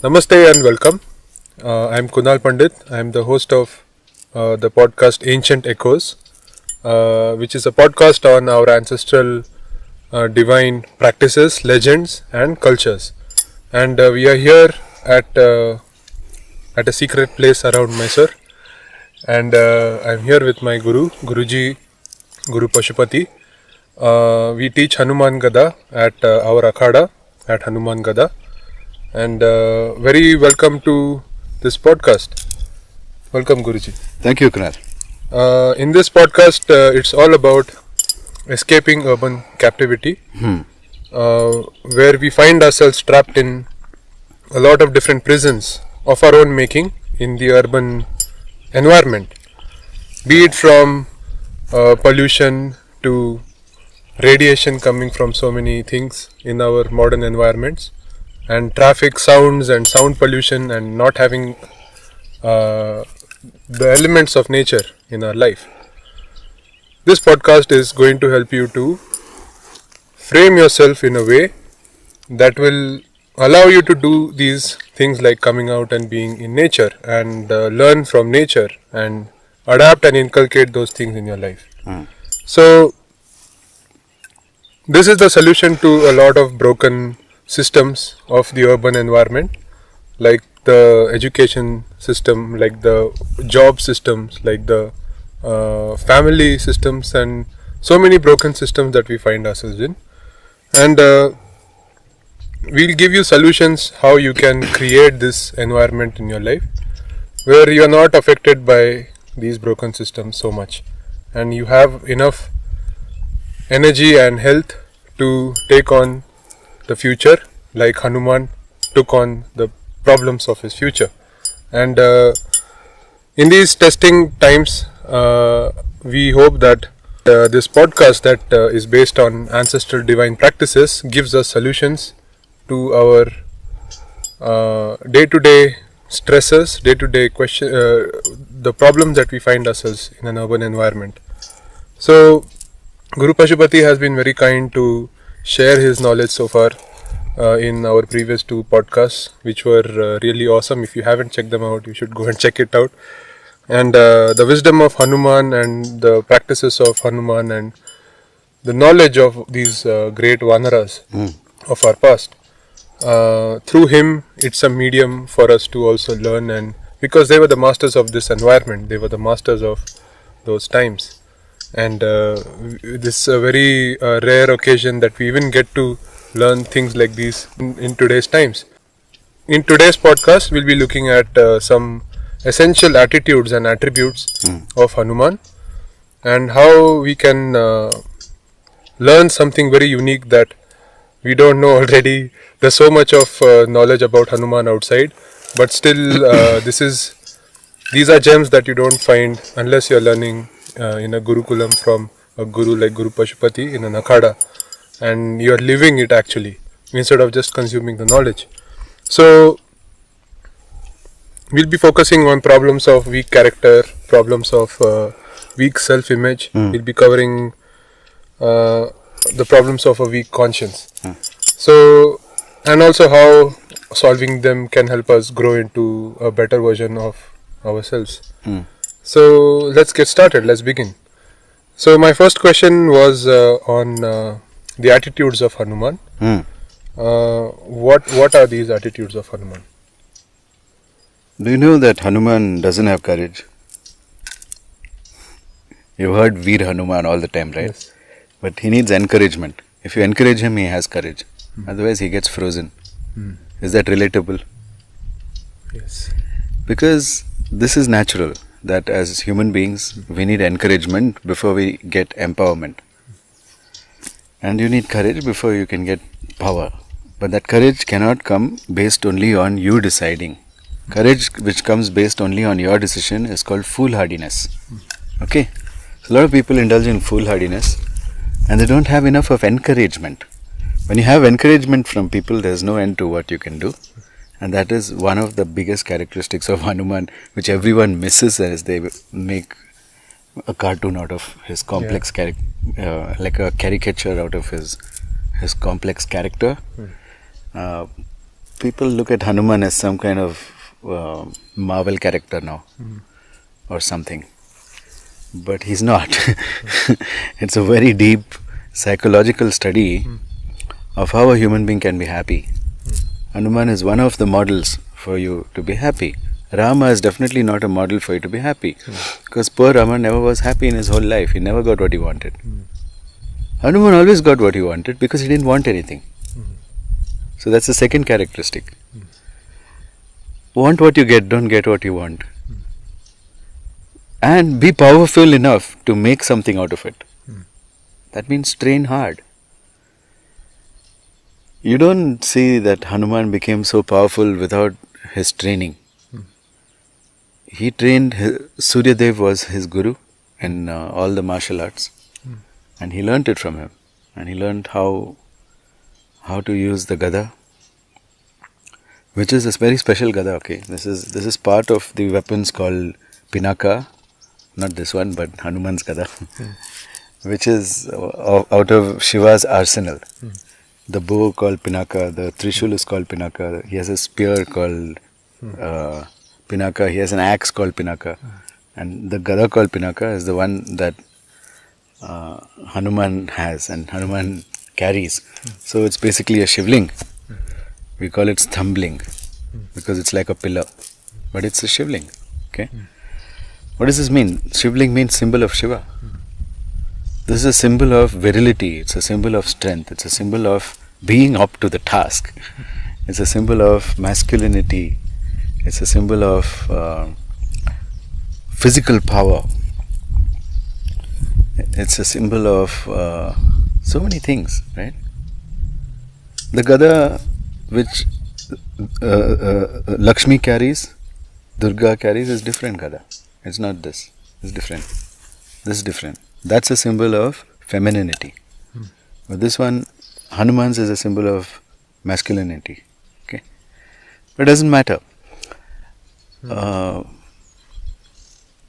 Namaste and welcome. I'm Kunal Pandit. I'm the host of the podcast Ancient Echoes, which is a podcast on our ancestral divine practices, legends, and cultures. And we are here at a secret place around Mysore. And I'm here with my Guruji, Guru Pashupati. We teach Hanuman Gada at our Akhada at Hanuman Gada. And very welcome to this podcast. Welcome, Guruji. Thank you, Kunal. In this podcast, it's all about escaping urban captivity, where we find ourselves trapped in a lot of different prisons of our own making in the urban environment, be it from pollution to radiation coming from so many things in our modern environments, and traffic sounds and sound pollution, and not having the elements of nature in our life. This podcast is going to help you to frame yourself in a way that will allow you to do these things like coming out and being in nature and learn from nature and adapt and inculcate those things in your life. So this is the solution to a lot of broken systems of the urban environment, like the education system, like the job systems, like the family systems, and so many broken systems that we find ourselves in. And we'll give you solutions how you can create this environment in your life where you are not affected by these broken systems so much, and you have enough energy and health to take on the future, like Hanuman took on the problems of his future. And in these testing times, we hope that this podcast that is based on ancestral divine practices gives us solutions to our day-to-day stresses, day-to-day question, the problems that we find ourselves in an urban environment. So Guru Pashupati has been very kind to share his knowledge so far in our previous two podcasts, which were really awesome. If you haven't checked them out, you should go and check it out. And the wisdom of Hanuman and the practices of Hanuman and the knowledge of these great Vanaras of our past. Through him, it's a medium for us to also learn, and because they were the masters of this environment, they were the masters of those times. And this is a very rare occasion that we even get to learn things like these in today's times. In today's podcast, we'll be looking at some essential attitudes and attributes of Hanuman, and how we can learn something very unique that we don't know already. There's so much of knowledge about Hanuman outside, but still these are gems that you don't find unless you're learning in a Gurukulam from a guru like Guru Pashupati in an Akhada, and you're living it actually instead of just consuming the knowledge. So we'll be focusing on problems of weak character, problems of weak self-image. We'll be covering the problems of a weak conscience. So, and also how solving them can help us grow into a better version of ourselves. So let's get started. Let's begin. So my first question was on the attitudes of Hanuman. What are these attitudes of Hanuman? Do you know that Hanuman doesn't have courage? You've heard Veer Hanuman all the time, right? Yes. But he needs encouragement. If you encourage him, he has courage. Otherwise, he gets frozen. Is that relatable? Yes. Because this is natural, that as human beings, we need encouragement before we get empowerment. And you need courage before you can get power. But that courage cannot come based only on you deciding. Courage which comes based only on your decision is called foolhardiness. Okay? So a lot of people indulge in foolhardiness and they don't have enough of encouragement. When you have encouragement from people, there's no end to what you can do. And that is one of the biggest characteristics of Hanuman, which everyone misses as they make a cartoon out of his complex like a caricature out of his complex character. people look at Hanuman as some kind of Marvel character now, or something. But he's not. It's a very deep psychological study of how a human being can be happy. Hanuman is one of the models for you to be happy. Rama is definitely not a model for you to be happy. Because poor Rama never was happy in his whole life. He never got what he wanted. Hanuman always got what he wanted because he didn't want anything. So that's the second characteristic. Want what you get, don't get what you want. And be powerful enough to make something out of it. That means train hard. You don't see that Hanuman became so powerful without his training. He trained, Suryadev was his guru in all the martial arts. And he learnt it from him. And he learnt how to use the gada, which is a very special gada. Okay, this is part of the weapons called Pinaka, not this one, but Hanuman's gada, which is out of Shiva's arsenal. The bow called Pinaka, the Trishul is called Pinaka. He has a spear called Pinaka. He has an axe called Pinaka, and the gada called Pinaka is the one that Hanuman has and Hanuman carries. So it's basically a shivling. We call it stumbling because it's like a pillar, but it's a shivling. Okay. What does this mean? Shivling means symbol of Shiva. This is a symbol of virility. It's a symbol of strength. It's a symbol of being up to the task. It's a symbol of masculinity. It's a symbol of physical power. It's a symbol of so many things, right? The gada which Lakshmi carries, Durga carries is different gada. It's not this. It's different. This is different. That's a symbol of femininity. But this one, Hanuman's, is a symbol of masculinity. Okay, but it doesn't matter.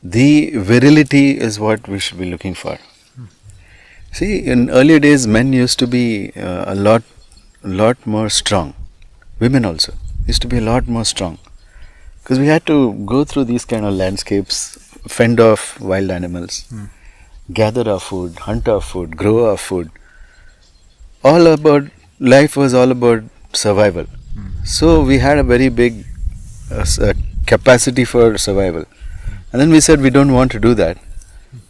The virility is what we should be looking for. See, in earlier days, men used to be a lot more strong. Women also used to be a lot more strong. Because we had to go through these kind of landscapes, fend off wild animals, gather our food, hunt our food, grow our food. Life was all about survival. So we had a very big capacity for survival. And then we said we don't want to do that.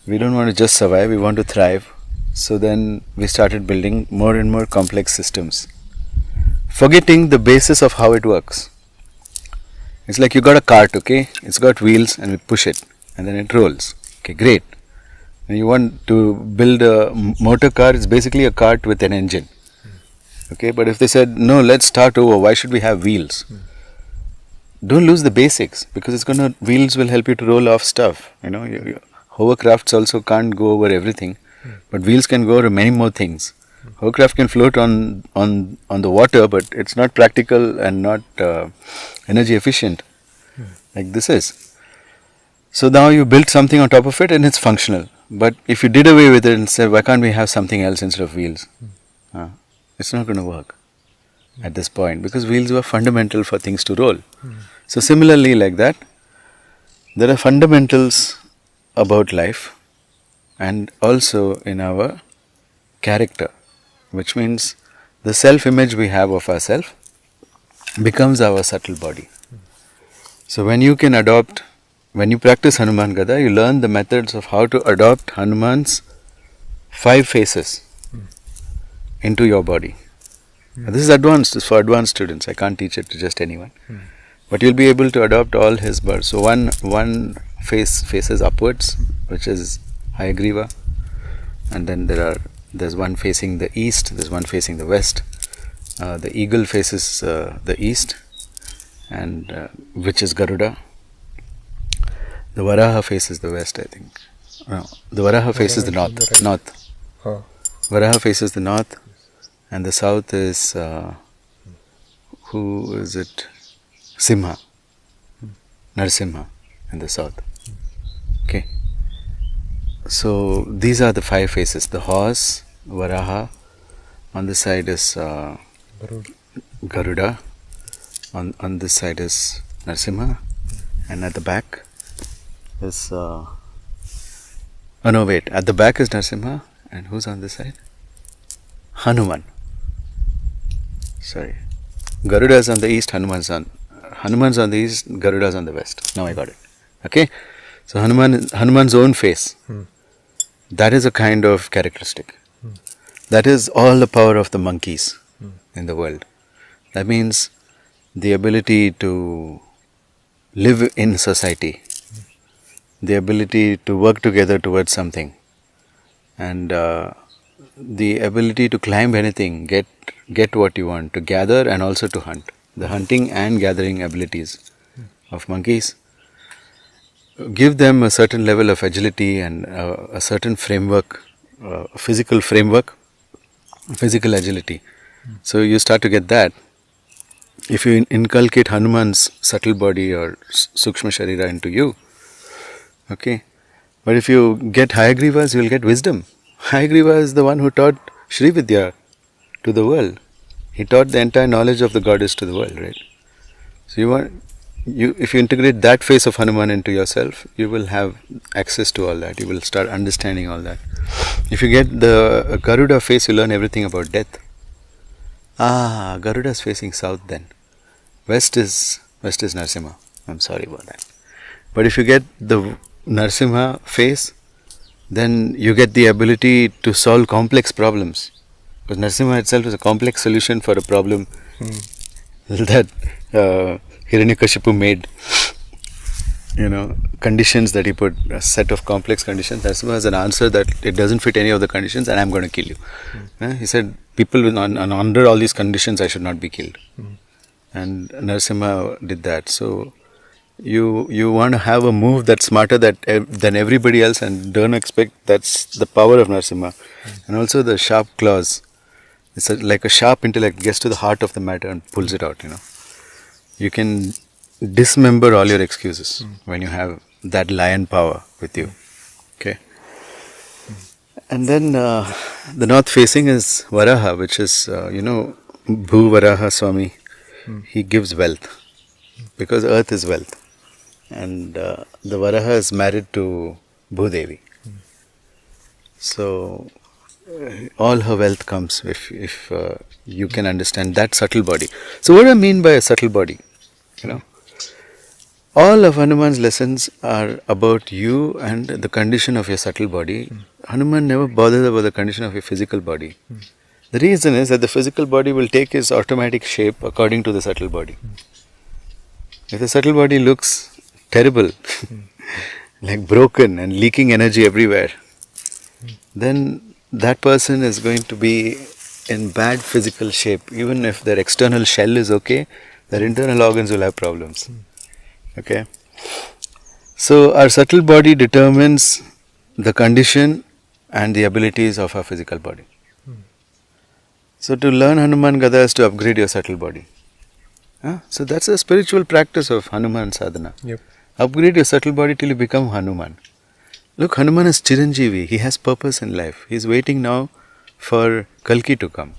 We don't want to just survive, we want to thrive. So then we started building more and more complex systems, forgetting the basis of how it works. It's like you got a cart, okay? It's got wheels and we push it and then it rolls. Okay, great. And you want to build a motor car, it's basically a cart with an engine. Okay, but if they said, no, let's start over, why should we have wheels? Don't lose the basics, because wheels will help you to roll off stuff. You know, hovercrafts also can't go over everything, but wheels can go over many more things. Hovercraft can float on the water, but it's not practical and not energy efficient like this is. So now you built something on top of it and it's functional. But if you did away with it and said, why can't we have something else instead of wheels? It's not going to work at this point, because wheels were fundamental for things to roll. So similarly, like that, there are fundamentals about life and also in our character, which means the self-image we have of ourselves becomes our subtle body. So when you practice Hanuman Gada, you learn the methods of how to adopt Hanuman's 5 faces into your body. This is advanced, it's for advanced students. I can't teach it to just anyone. But you'll be able to adopt all his births. So one face faces upwards, which is Hayagriva, and then there's one facing the east, there's one facing the west. The eagle faces the east, and which is Garuda. The Varaha faces the west, I think. No, the Varaha faces the north. North. Varaha faces the north, and the south is who is it? Simha. Narsimha in the south. Okay. So these are the 5 faces. The horse, Varaha. On the side is Garuda. On this side is Narsimha, and at the back is oh no, wait, at the back is Narsimha, and who's on this side? Hanuman. Sorry, Garuda's on the east, Hanuman's on the east, Garuda's on the west. Now I got it. Okay, so Hanuman's own face. That is a kind of characteristic. That is all the power of the monkeys in the world. That means the ability to live in society, the ability to work together towards something, and the ability to climb anything, get what you want, to gather and also to hunt. The hunting and gathering abilities of monkeys give them a certain level of agility and a certain framework, physical framework, physical agility. So you start to get that. If you inculcate Hanuman's subtle body or Sukshma Sharira into you, okay. But if you get Hayagriva's, you will get wisdom. Hayagriva is the one who taught Sri Vidya to the world. He taught the entire knowledge of the goddess to the world, right? So if you integrate that face of Hanuman into yourself, you will have access to all that. You will start understanding all that. If you get the Garuda face, you learn everything about death. Garuda is facing south then. West is Narsimha. I'm sorry about that. But if you get the Narsimha face, then you get the ability to solve complex problems. Because Narsimha itself is a complex solution for a problem that Hiranyakashipu made. Conditions that he put, a set of complex conditions. Narsimha has an answer that it doesn't fit any of the conditions and I'm going to kill you. He said, people under all these conditions I should not be killed. And Narsimha did that. So you want to have a move that's smarter than everybody else, and don't expect that's the power of Narsimha. And also the sharp claws. It's like a sharp intellect gets to the heart of the matter and pulls it out. You can dismember all your excuses when you have that lion power with you. Okay. And then the north facing is Varaha, which is, Bhu Varaha Swami. He gives wealth because earth is wealth. And the Varaha is married to Bhudevi. So all her wealth comes if you can understand that subtle body. So what do I mean by a subtle body? All of Hanuman's lessons are about you and the condition of your subtle body. Hanuman never bothers about the condition of your physical body. The reason is that the physical body will take its automatic shape according to the subtle body. If the subtle body looks terrible, like broken and leaking energy everywhere, then that person is going to be in bad physical shape. Even if their external shell is okay, their internal organs will have problems. Okay. So our subtle body determines the condition and the abilities of our physical body. So to learn Hanuman Gada is to upgrade your subtle body. So that's a spiritual practice of Hanuman sadhana. Yep. Upgrade your subtle body till you become Hanuman. Look, Hanuman is Chiranjeevi. He has purpose in life. He is waiting now for Kalki to come.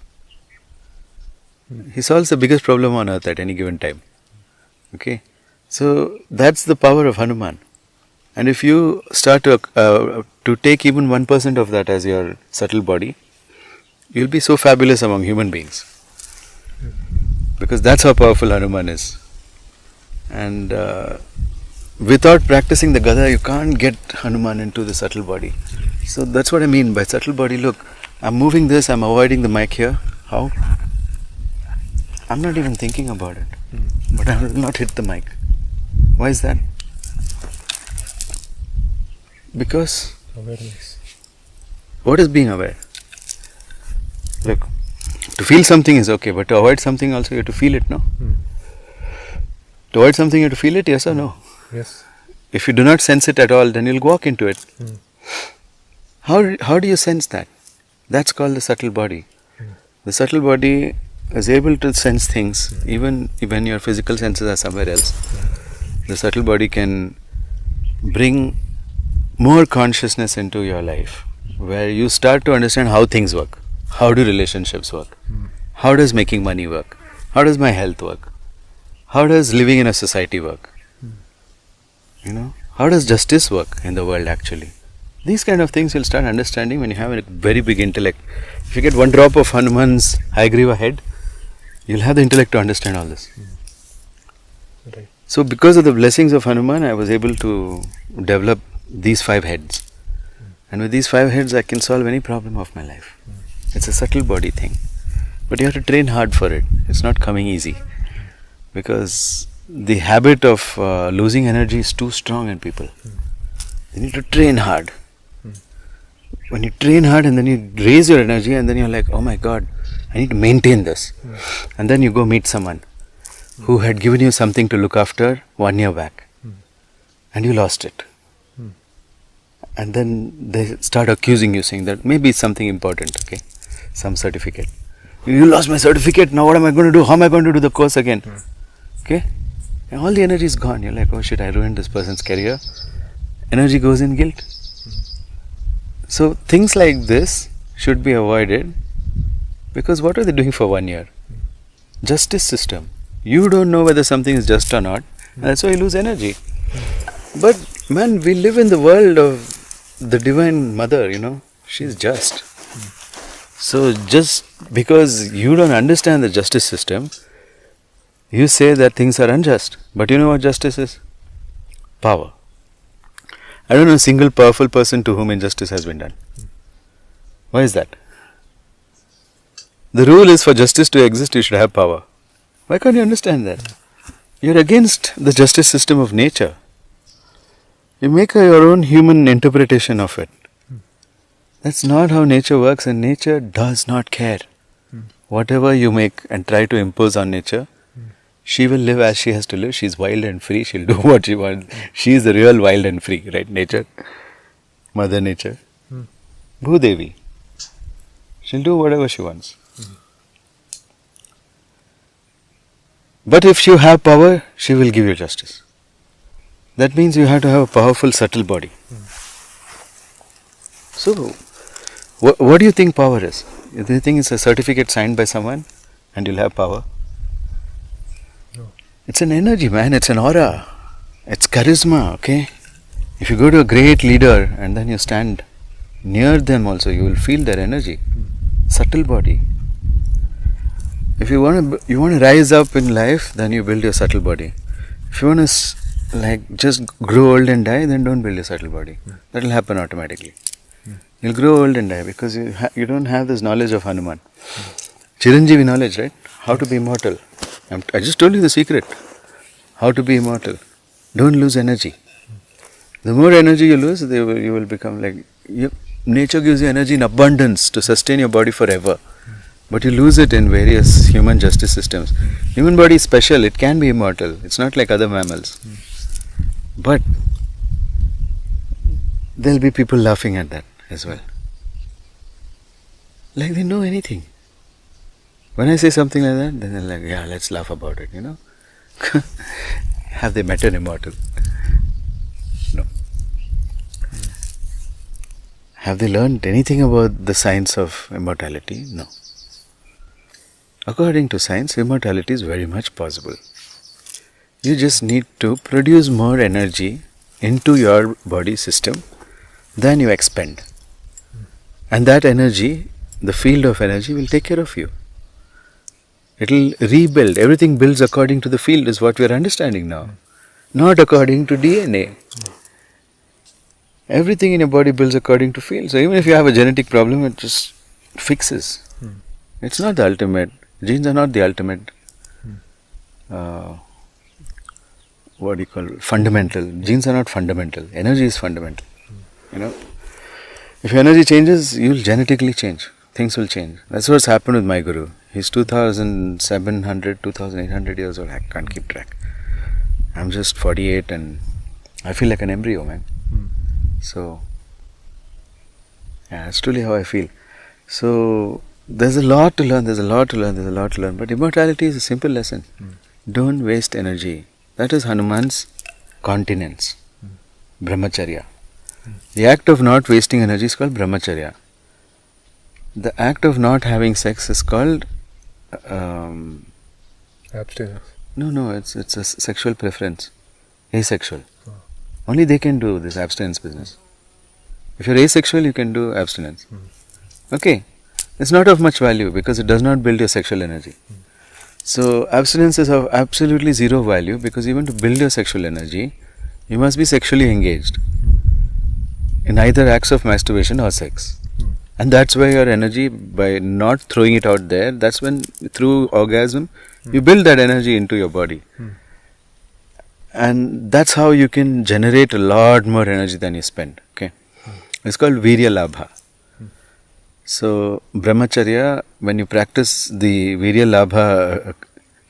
He solves the biggest problem on earth at any given time. Okay. So that's the power of Hanuman. And if you start to take even 1% of that as your subtle body, you'll be so fabulous among human beings. Because that's how powerful Hanuman is. And without practicing the Gada, you can't get Hanuman into the subtle body. So that's what I mean by subtle body. Look, I'm moving this, I'm avoiding the mic here. How? I'm not even thinking about it. But I will not hit the mic. Why is that? Because Awareness. What is being aware? Look, to feel something is okay, but to avoid something also you have to feel it, no? To avoid something you have to feel it, yes or no? Yes. If you do not sense it at all, then you'll walk into it. How do you sense that? That's called the subtle body. The subtle body is able to sense things even when your physical senses are somewhere else. The subtle body can bring more consciousness into your life, where you start to understand how things work. How do relationships work? How does making money work? How does my health work? how does living in a society work? You know, how does justice work in the world actually? These kind of things you'll start understanding when you have a very big intellect. If you get one drop of Hanuman's Hayagriva head, you'll have the intellect to understand all this. Right. So because of the blessings of Hanuman, I was able to develop these 5 heads. And with these 5 heads, I can solve any problem of my life. It's a subtle body thing. But you have to train hard for it. It's not coming easy. Because the habit of losing energy is too strong in people. You need to train hard. When you train hard and then you raise your energy and then you're like, oh my God, I need to maintain this. And then you go meet someone who had given you something to look after 1 year back. And you lost it. And then they start accusing you, saying that maybe it's something important, okay? Some certificate. You lost my certificate, now what am I going to do? How am I going to do the course again? Okay? And all the energy is gone. You're like, oh shit, I ruined this person's career. Energy goes in guilt. So things like this should be avoided, because what are they doing for 1 year? Justice system. You don't know whether something is just or not, and that's why you lose energy. But man, we live in the world of the Divine Mother, you know, she's just. So just because you don't understand the justice system, you say that things are unjust. But you know what justice is? Power. I don't know a single powerful person to whom injustice has been done. Why is that? The rule is for justice to exist, you should have power. Why can't you understand that? You're against the justice system of nature. You make your own human interpretation of it. That's not how nature works, and nature does not care. Whatever you make and try to impose on nature, she will live as she has to live. She's wild and free. She'll do what she wants. She is the real wild and free, right? Nature. Mother Nature. Bhudevi. She'll do whatever she wants. But if you have power, she will give you justice. That means you have to have a powerful, subtle body. So, what do you think power is? Do you think it's a certificate signed by someone and you'll have power? No. It's an energy, man. It's an aura. It's charisma, okay? If you go to a great leader and then you stand near them also, you will feel their energy. Subtle body. If you want to rise up in life, then you build your subtle body. If you want to just grow old and die, then don't build your subtle body. That will happen automatically. You'll grow old and die because you don't have this knowledge of Hanuman. Chiranjeevi knowledge, right? How to be immortal. I just told you the secret. How to be immortal. Don't lose energy. The more energy you lose, you will become like... nature gives you energy in abundance to sustain your body forever. But you lose it in various human justice systems. Human body is special. It can be immortal. It's not like other mammals. But there'll be people laughing at that as well. Like they know anything. When I say something like that, then they're like, yeah, let's laugh about it, you know. Have they met an immortal? No. Have they learned anything about the science of immortality? No. According to science, immortality is very much possible. You just need to produce more energy into your body system than you expend. And that energy, the field of energy, will take care of you. It will rebuild. Everything builds according to the field is what we are understanding now. Not according to DNA. Everything in your body builds according to field. So even if you have a genetic problem, it just fixes. It's not the ultimate. Genes are not the ultimate. What do you call it? Fundamental. Genes are not fundamental. Energy is fundamental. You know. If your energy changes, you will genetically change. Things will change. That's what's happened with my guru. He's 2,700, 2,800 years old. I can't keep track. I'm just 48 and I feel like an embryo, man. So, yeah, that's truly how I feel. So, there's a lot to learn, but immortality is a simple lesson. Don't waste energy. That is Hanuman's continence, brahmacharya. The act of not wasting energy is called brahmacharya. The act of not having sex is called abstinence. No, it's a sexual preference. Asexual. Only they can do this abstinence business. If you're asexual, you can do abstinence. Okay. It's not of much value because it does not build your sexual energy. So abstinence is of absolutely zero value because even to build your sexual energy, you must be sexually engaged in either acts of masturbation or sex. And that's where your energy, by not throwing it out there, that's when through orgasm, you build that energy into your body. And that's how you can generate a lot more energy than you spend. Okay, it's called Virya Labha. So Brahmacharya, when you practice the Virya Labha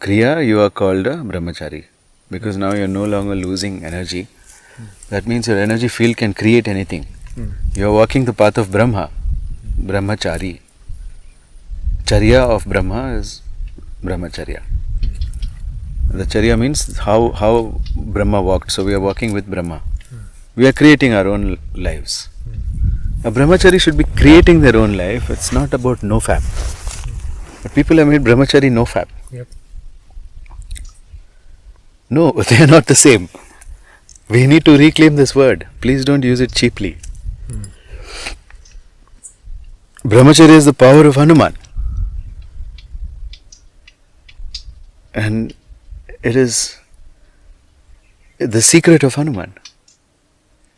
Kriya, you are called a Brahmachari because now you are no longer losing energy. That means your energy field can create anything. You are walking the path of Brahma, Brahmachari. Charya of Brahma is Brahmacharya. The Charya means how Brahma walked. So we are walking with Brahma. We are creating our own lives. A Brahmachari should be creating their own life. It's not about nofap. But people have made Brahmachari nofap. Yep. No, they are not the same. We need to reclaim this word. Please don't use it cheaply. Brahmacharya is the power of Hanuman. And it is the secret of Hanuman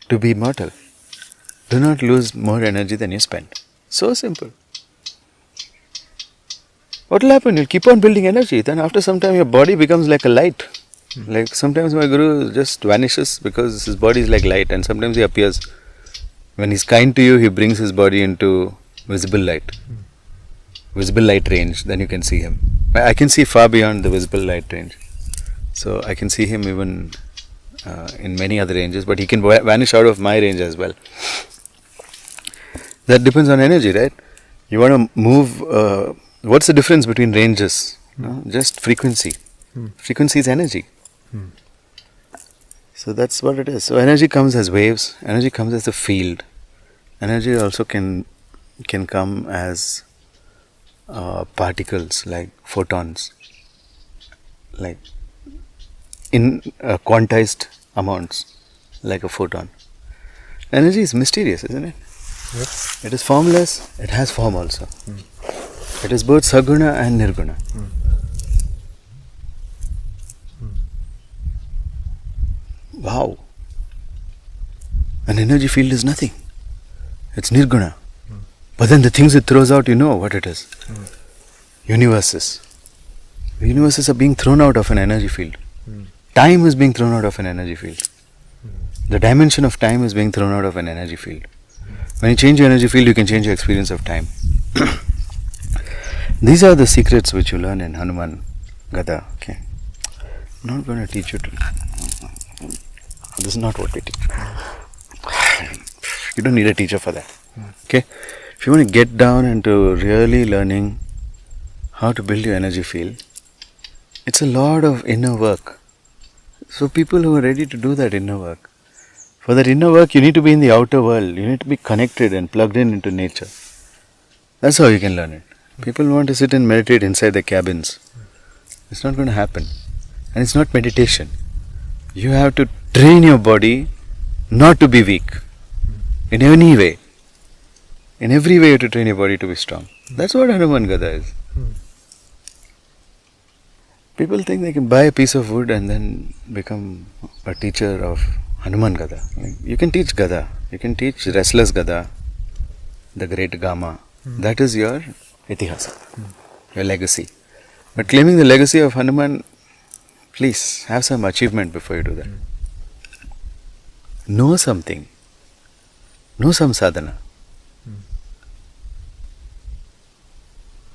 to be immortal. Do not lose more energy than you spend. So simple. What will happen? You'll keep on building energy. Then after some time your body becomes like a light. Like sometimes my guru just vanishes because his body is like light, and sometimes he appears. When he's kind to you, he brings his body into visible light. Visible light range, then you can see him. I can see far beyond the visible light range. So I can see him even in many other ranges, but he can vanish out of my range as well. That depends on energy, right? You want to move, what's the difference between ranges? No? Just frequency. Frequency is energy. So that's what it is. So energy comes as waves, energy comes as a field. Energy also can come as particles like photons, like in quantized amounts, like a photon. Energy is mysterious, isn't it? Yep. It is formless, it has form also. It is both saguna and nirguna. Wow. An energy field is nothing. It's nirguna. But then the things it throws out, you know what it is. Universes. The universes are being thrown out of an energy field. Time is being thrown out of an energy field. The dimension of time is being thrown out of an energy field. When you change your energy field, you can change your experience of time. These are the secrets which you learn in Hanuman Gada. Okay. I'm not going to teach you to. This is not what we teach. You don't need a teacher for that. Okay. If you want to get down into really learning how to build your energy field, it's a lot of inner work. So people who are ready to do that inner work, for that inner work you need to be in the outer world. You need to be connected and plugged in into nature. That's how you can learn it. People want to sit and meditate inside their cabins. It's not going to happen. And it's not meditation. You have to train your body not to be weak in any way. In every way you have to train your body to be strong. That's what Hanuman Gada is. People think they can buy a piece of wood and then become a teacher of Hanuman Gada. You can teach Gada. You can teach restless Gada, the great Gama. That is your itihasa, your legacy. But claiming the legacy of Hanuman, please have some achievement before you do that. Know something. Know some sadhana.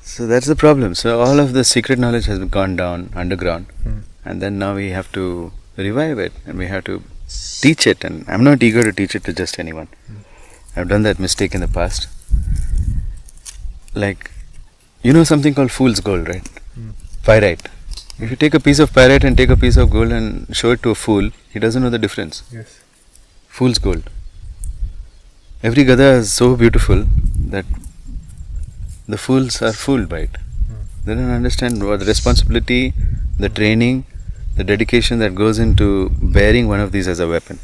So that's the problem. So all of the secret knowledge has gone down underground, and then now we have to revive it and we have to teach it. And I'm not eager to teach it to just anyone. I've done that mistake in the past. Like, you know something called fool's gold, right? Pyrite. If you take a piece of pyrite and take a piece of gold and show it to a fool, he doesn't know the difference. Yes. Fool's gold. Every Gada is so beautiful that the fools are fooled by it. They don't understand what the responsibility, the training, the dedication that goes into bearing one of these as a weapon.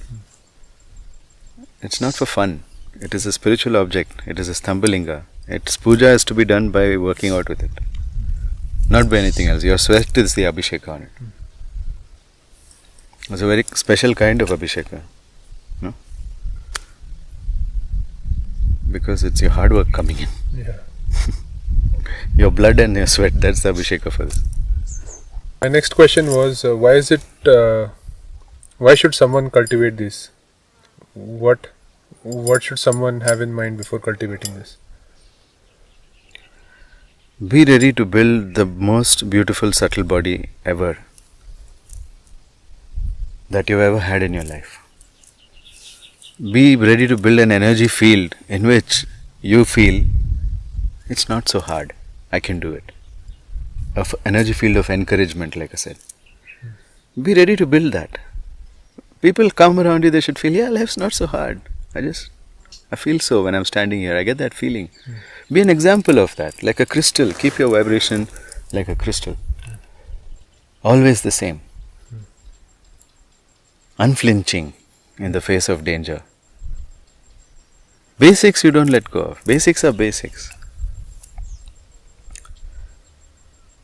It's not for fun. It is a spiritual object. It is a sthambalinga. Its puja has to be done by working out with it, not by anything else. Your sweat is the abhisheka on it. It's a very special kind of abhisheka, no? Because it's your hard work coming in. Yeah. Your blood and your sweat, that's the abhisheka for this. My next question was, why should someone cultivate this? What should someone have in mind before cultivating this? Be ready to build the most beautiful subtle body ever that you've ever had in your life. Be ready to build an energy field in which you feel it's not so hard, I can do it. An energy field of encouragement, like I said. Be ready to build that. People come around you, they should feel, yeah, life's not so hard. I feel so when I'm standing here, I get that feeling. Be an example of that, like a crystal. Keep your vibration like a crystal. Always the same. Unflinching in the face of danger. Basics you don't let go of. Basics are basics.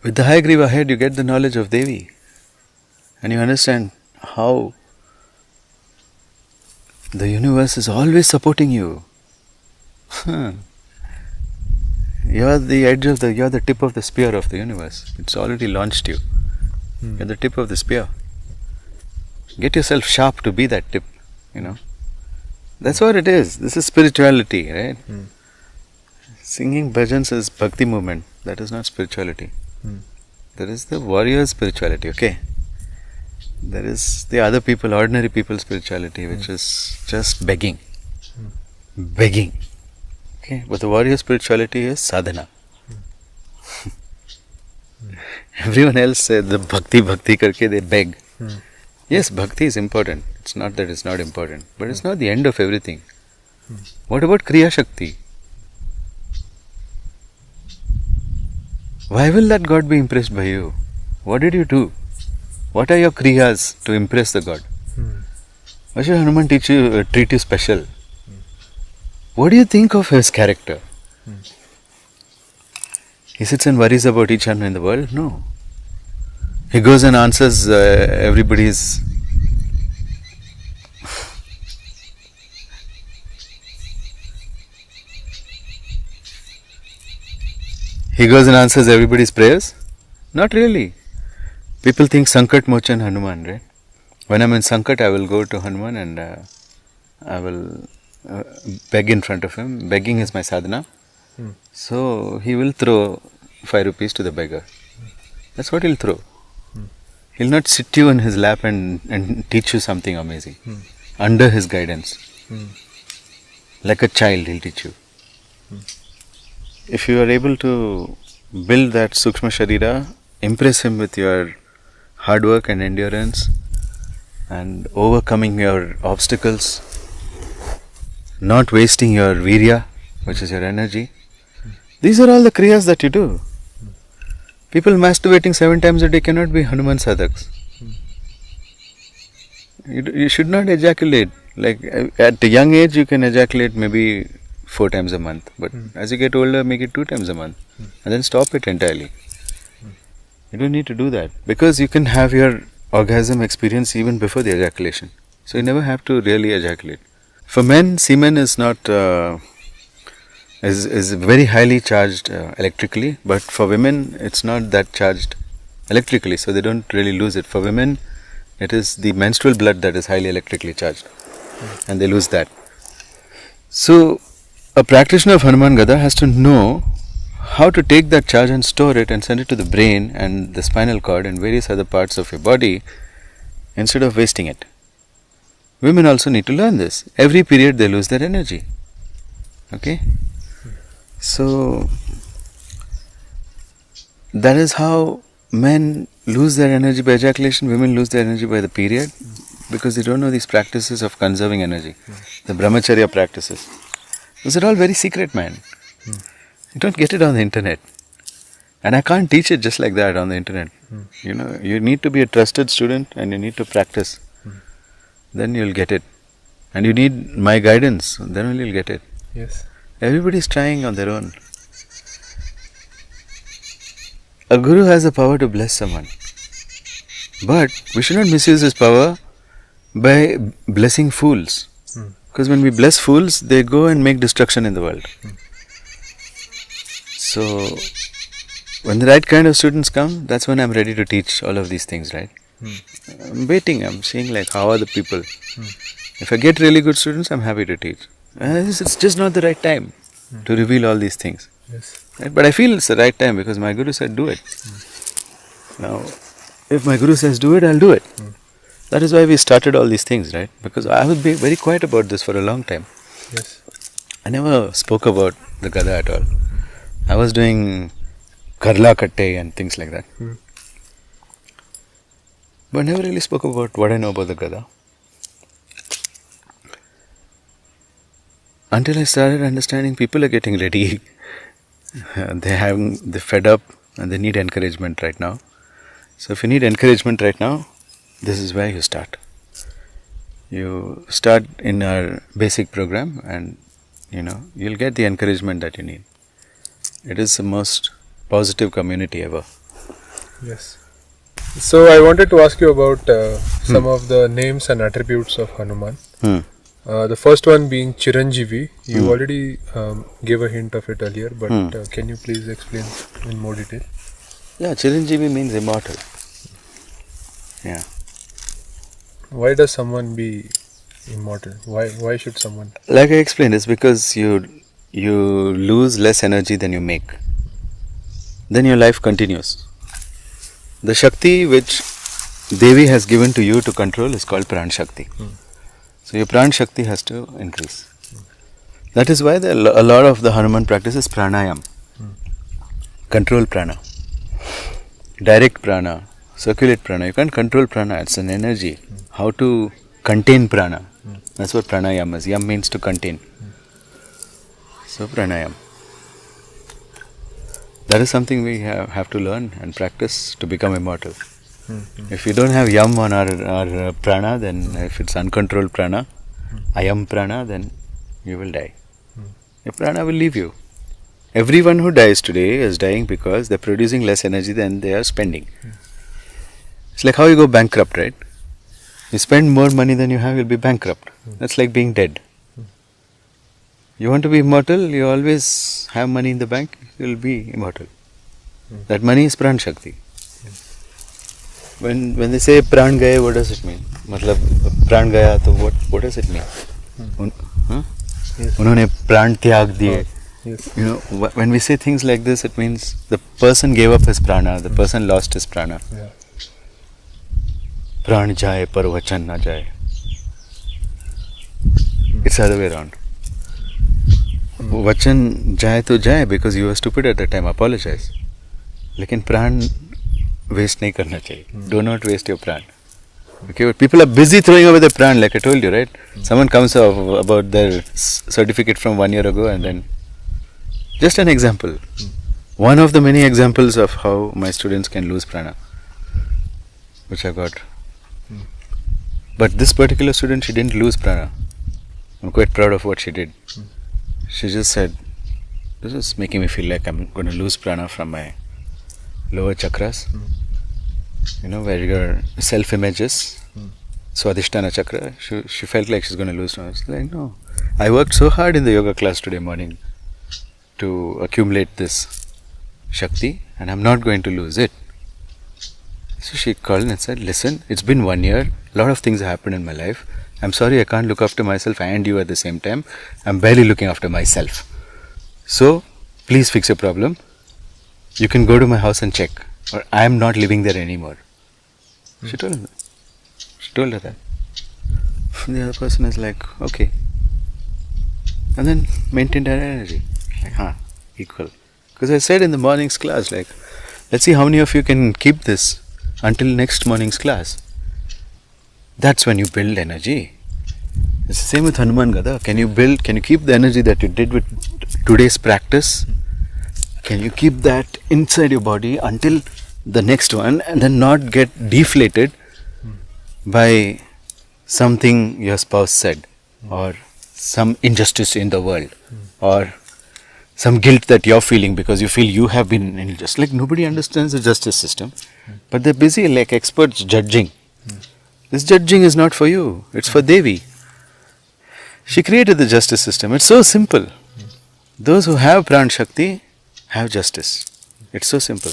With the Hayagriva head, you get the knowledge of Devi. And you understand how the universe is always supporting you. You're the tip of the spear of the universe. It's already launched you. You're the tip of the spear. Get yourself sharp to be that tip, That's what it is. This is spirituality, right? Singing bhajans is bhakti movement. That is not spirituality. There is the warrior spirituality, okay? There is the other people, ordinary people spirituality, which is just begging. Begging. Okay? But the warrior spirituality is sadhana. Everyone else said the bhakti karke, they beg. Yes, bhakti is important. It's not that it's not important. But it's not the end of everything. What about Kriya Shakti? Why will that God be impressed by you? What did you do? What are your kriyas to impress the God? Why should Hanuman treat you special? What do you think of his character? He sits and worries about each other in the world? No. He goes and answers everybody's prayers? Not really. People think Sankat Mochan Hanuman, right? When I'm in Sankat, I will go to Hanuman and I will beg in front of him. Begging is my sadhana. So he will throw 5 rupees to the beggar. That's what he'll throw. He'll not sit you in his lap and teach you something amazing. Under his guidance. Like a child, he'll teach you. If you are able to build that Sukshma Sharira, impress him with your hard work and endurance and overcoming your obstacles, not wasting your virya, which is your energy. These are all the kriyas that you do. People masturbating 7 times a day cannot be Hanuman sadhaks. You should not ejaculate. Like at a young age, you can ejaculate maybe 4 times a month. But as you get older, make it 2 times a month. And then stop it entirely. You don't need to do that. Because you can have your orgasm experience even before the ejaculation. So you never have to really ejaculate. For men, semen is not... is very highly charged electrically, but for women it's not that charged electrically, so they don't really lose it. For women, it is the menstrual blood that is highly electrically charged, and they lose that. So, a practitioner of Hanuman Gada has to know how to take that charge and store it and send it to the brain and the spinal cord and various other parts of your body instead of wasting it. Women also need to learn this. Every period they lose their energy. Okay? So, that is how men lose their energy by ejaculation, women lose their energy by the period, because they don't know these practices of conserving energy, the brahmacharya practices. Those are all very secret, man. You don't get it on the internet. And I can't teach it just like that on the internet. You know, you need to be a trusted student and you need to practice. Then you'll get it. And you need my guidance, then only you'll get it. Yes. Everybody's trying on their own. A guru has the power to bless someone. But we should not misuse his power by blessing fools. Because when we bless fools, they go and make destruction in the world. So, when the right kind of students come, that's when I'm ready to teach all of these things, right? I'm waiting, I'm seeing like how are the people. If I get really good students, I'm happy to teach. It's just not the right time to reveal all these things. Yes. Right? But I feel it's the right time because my guru said do it. Now, if my guru says do it, I'll do it. That is why we started all these things, right? Because I would be very quiet about this for a long time. Yes. I never spoke about the Gada at all. I was doing Karla Katte and things like that. But I never really spoke about what I know about the Gada. Until I started understanding people are getting ready. They're fed up and they need encouragement right now. So if you need encouragement right now, this is where you start. You start in our basic program and you'll get the encouragement that you need. It is the most positive community ever. Yes. So I wanted to ask you about some of the names and attributes of Hanuman. The first one being Chiranjeevi. You already gave a hint of it earlier, but can you please explain in more detail? Yeah, Chiranjeevi means immortal. Yeah. Why does someone be immortal? Why should someone? Like I explained, it's because you lose less energy than you make. Then your life continues. The Shakti which Devi has given to you to control is called Pran Shakti. So your Pran Shakti has to increase. That is why a lot of the Hanuman practice is pranayam. Control prana. Direct prana. Circulate prana. You can't control prana. It's an energy. How to contain prana. That's what pranayam is. Yam means to contain. So pranayam. That is something we have to learn and practice to become immortal. If we don't have yam on our prana, then if it's uncontrolled prana, ayam prana, then you will die. Your prana will leave you. Everyone who dies today is dying because they're producing less energy than they are spending. It's like how you go bankrupt, right? You spend more money than you have, you'll be bankrupt. That's like being dead. You want to be immortal, you always have money in the bank, you'll be immortal. That money is Pran Shakti. When they say Pran Gaya, what does it mean? Matlab, Pran Gaya, so what does it mean? Unhone Pran Tyag diye. Yes. You know, when we say things like this, it means the person gave up his prana, the person lost his prana. Yeah. Pran jaye, par vachan na jaye. It's the other way around. Vachan jaye to jaye because you were stupid at the time, apologize. Lekin pran waste nahi karna chahiye. Do not waste your pran. Okay, but people are busy throwing away their pran, like I told you, right? Someone comes up about their certificate from 1 year ago and then just an example. One of the many examples of how my students can lose prana, which I got. But this particular student, she didn't lose prana. I'm quite proud of what she did. She just said, this is making me feel like I'm going to lose prana from my lower chakras. You know, where your self-image is. Swadhisthana chakra. She felt like she's going to lose prana. I was like, no. I worked so hard in the yoga class today morning to accumulate this Shakti and I'm not going to lose it. So she called and said, listen, it's been 1 year, a lot of things have happened in my life. I'm sorry I can't look after myself and you at the same time. I'm barely looking after myself. So, please fix your problem. You can go to my house and check or I am not living there anymore. She told him that. She told her that. The other person is like, okay. And then maintained her energy. Like, equal. Because I said in the morning's class, like, let's see how many of you can keep this until next morning's class. That's when you build energy. It's the same with Hanuman Gada. Can you keep the energy that you did with today's practice? Can you keep that inside your body until the next one, and then not get deflated by something your spouse said, or some injustice in the world, or some guilt that you're feeling because you feel you have been unjust. Like, nobody understands the justice system, but they're busy like experts judging. This judging is not for you, it's for Devi. She created the justice system. It's so simple. Those who have Pran Shakti have justice. It's so simple.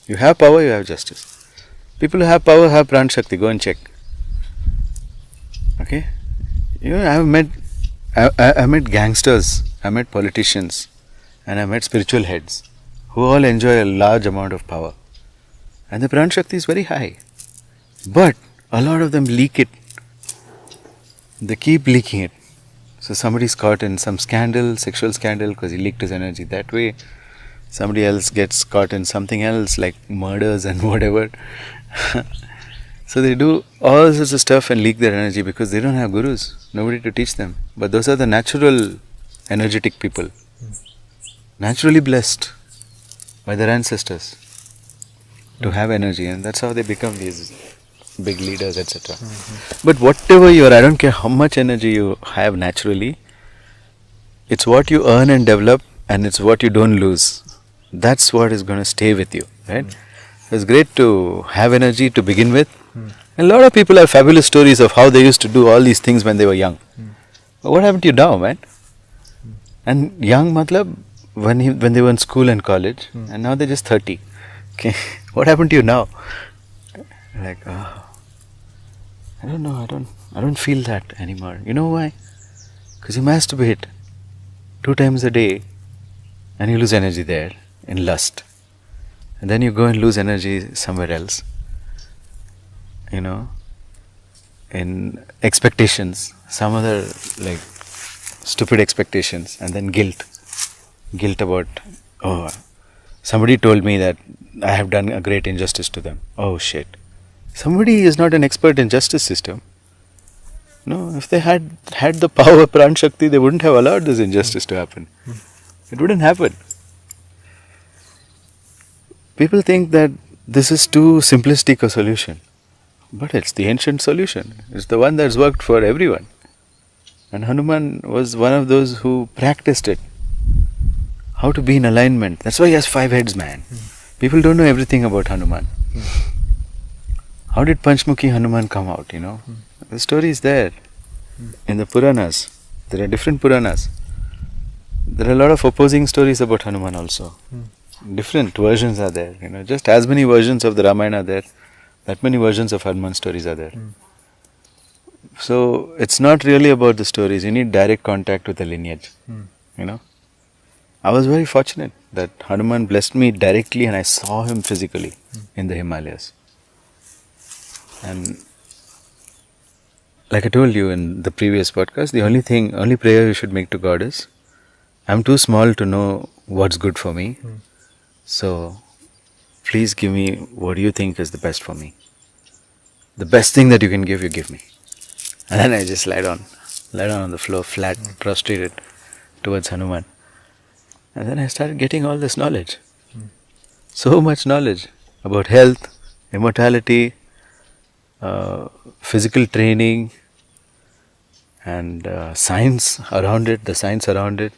You have power, you have justice. People who have power have Pran Shakti. Go and check. Okay? You know, I met gangsters, I met politicians, and I met spiritual heads who all enjoy a large amount of power. And the Pran Shakti is very high. But a lot of them leak it. They keep leaking it. So somebody's caught in some scandal, sexual scandal, because he leaked his energy that way. Somebody else gets caught in something else like murders and whatever. So they do all sorts of stuff and leak their energy because they don't have gurus, nobody to teach them. But those are the natural, energetic people, naturally blessed by their ancestors to have energy, and that's how they become these big leaders, etc. But whatever you are, I don't care how much energy you have naturally, it's what you earn and develop, and it's what you don't lose. That's what is going to stay with you, right? It's great to have energy to begin with. And a lot of people have fabulous stories of how they used to do all these things when they were young. But what happened to you now, man? And young, matlab, when they were in school and college, and now they're just 30. Okay, what happened to you now? Like, I don't know, I don't feel that anymore. You know why? Because you masturbate 2 times a day and you lose energy there in lust. And then you go and lose energy somewhere else. You know, in expectations, some other like stupid expectations, and then guilt about, oh, somebody told me that I have done a great injustice to them. Oh shit. Somebody is not an expert in justice system. No, if they had the power of Pran Shakti, they wouldn't have allowed this injustice to happen. It wouldn't happen. People think that this is too simplistic a solution. But it's the ancient solution. It's the one that's worked for everyone. And Hanuman was one of those who practiced it. How to be in alignment. That's why he has 5 heads, man. People don't know everything about Hanuman. How did Panchmukhi Hanuman come out, you know? The story is there. In the Puranas. There are different Puranas. There are a lot of opposing stories about Hanuman also. Different versions are there. You know, just as many versions of the Ramayana are there, that many versions of Hanuman stories are there. So it's not really about the stories. You need direct contact with the lineage. You know, I was very fortunate that Hanuman blessed me directly, and I saw him physically in the Himalayas. And like I told you in the previous podcast, the only prayer you should make to God is, I'm too small to know what's good for me. So please give me what you think is the best for me. The best thing that you can give, you give me. And then I just lied on the floor, flat, prostrated towards Hanuman. And then I started getting all this knowledge. So much knowledge about health, immortality, physical training, and science around it, the science around it.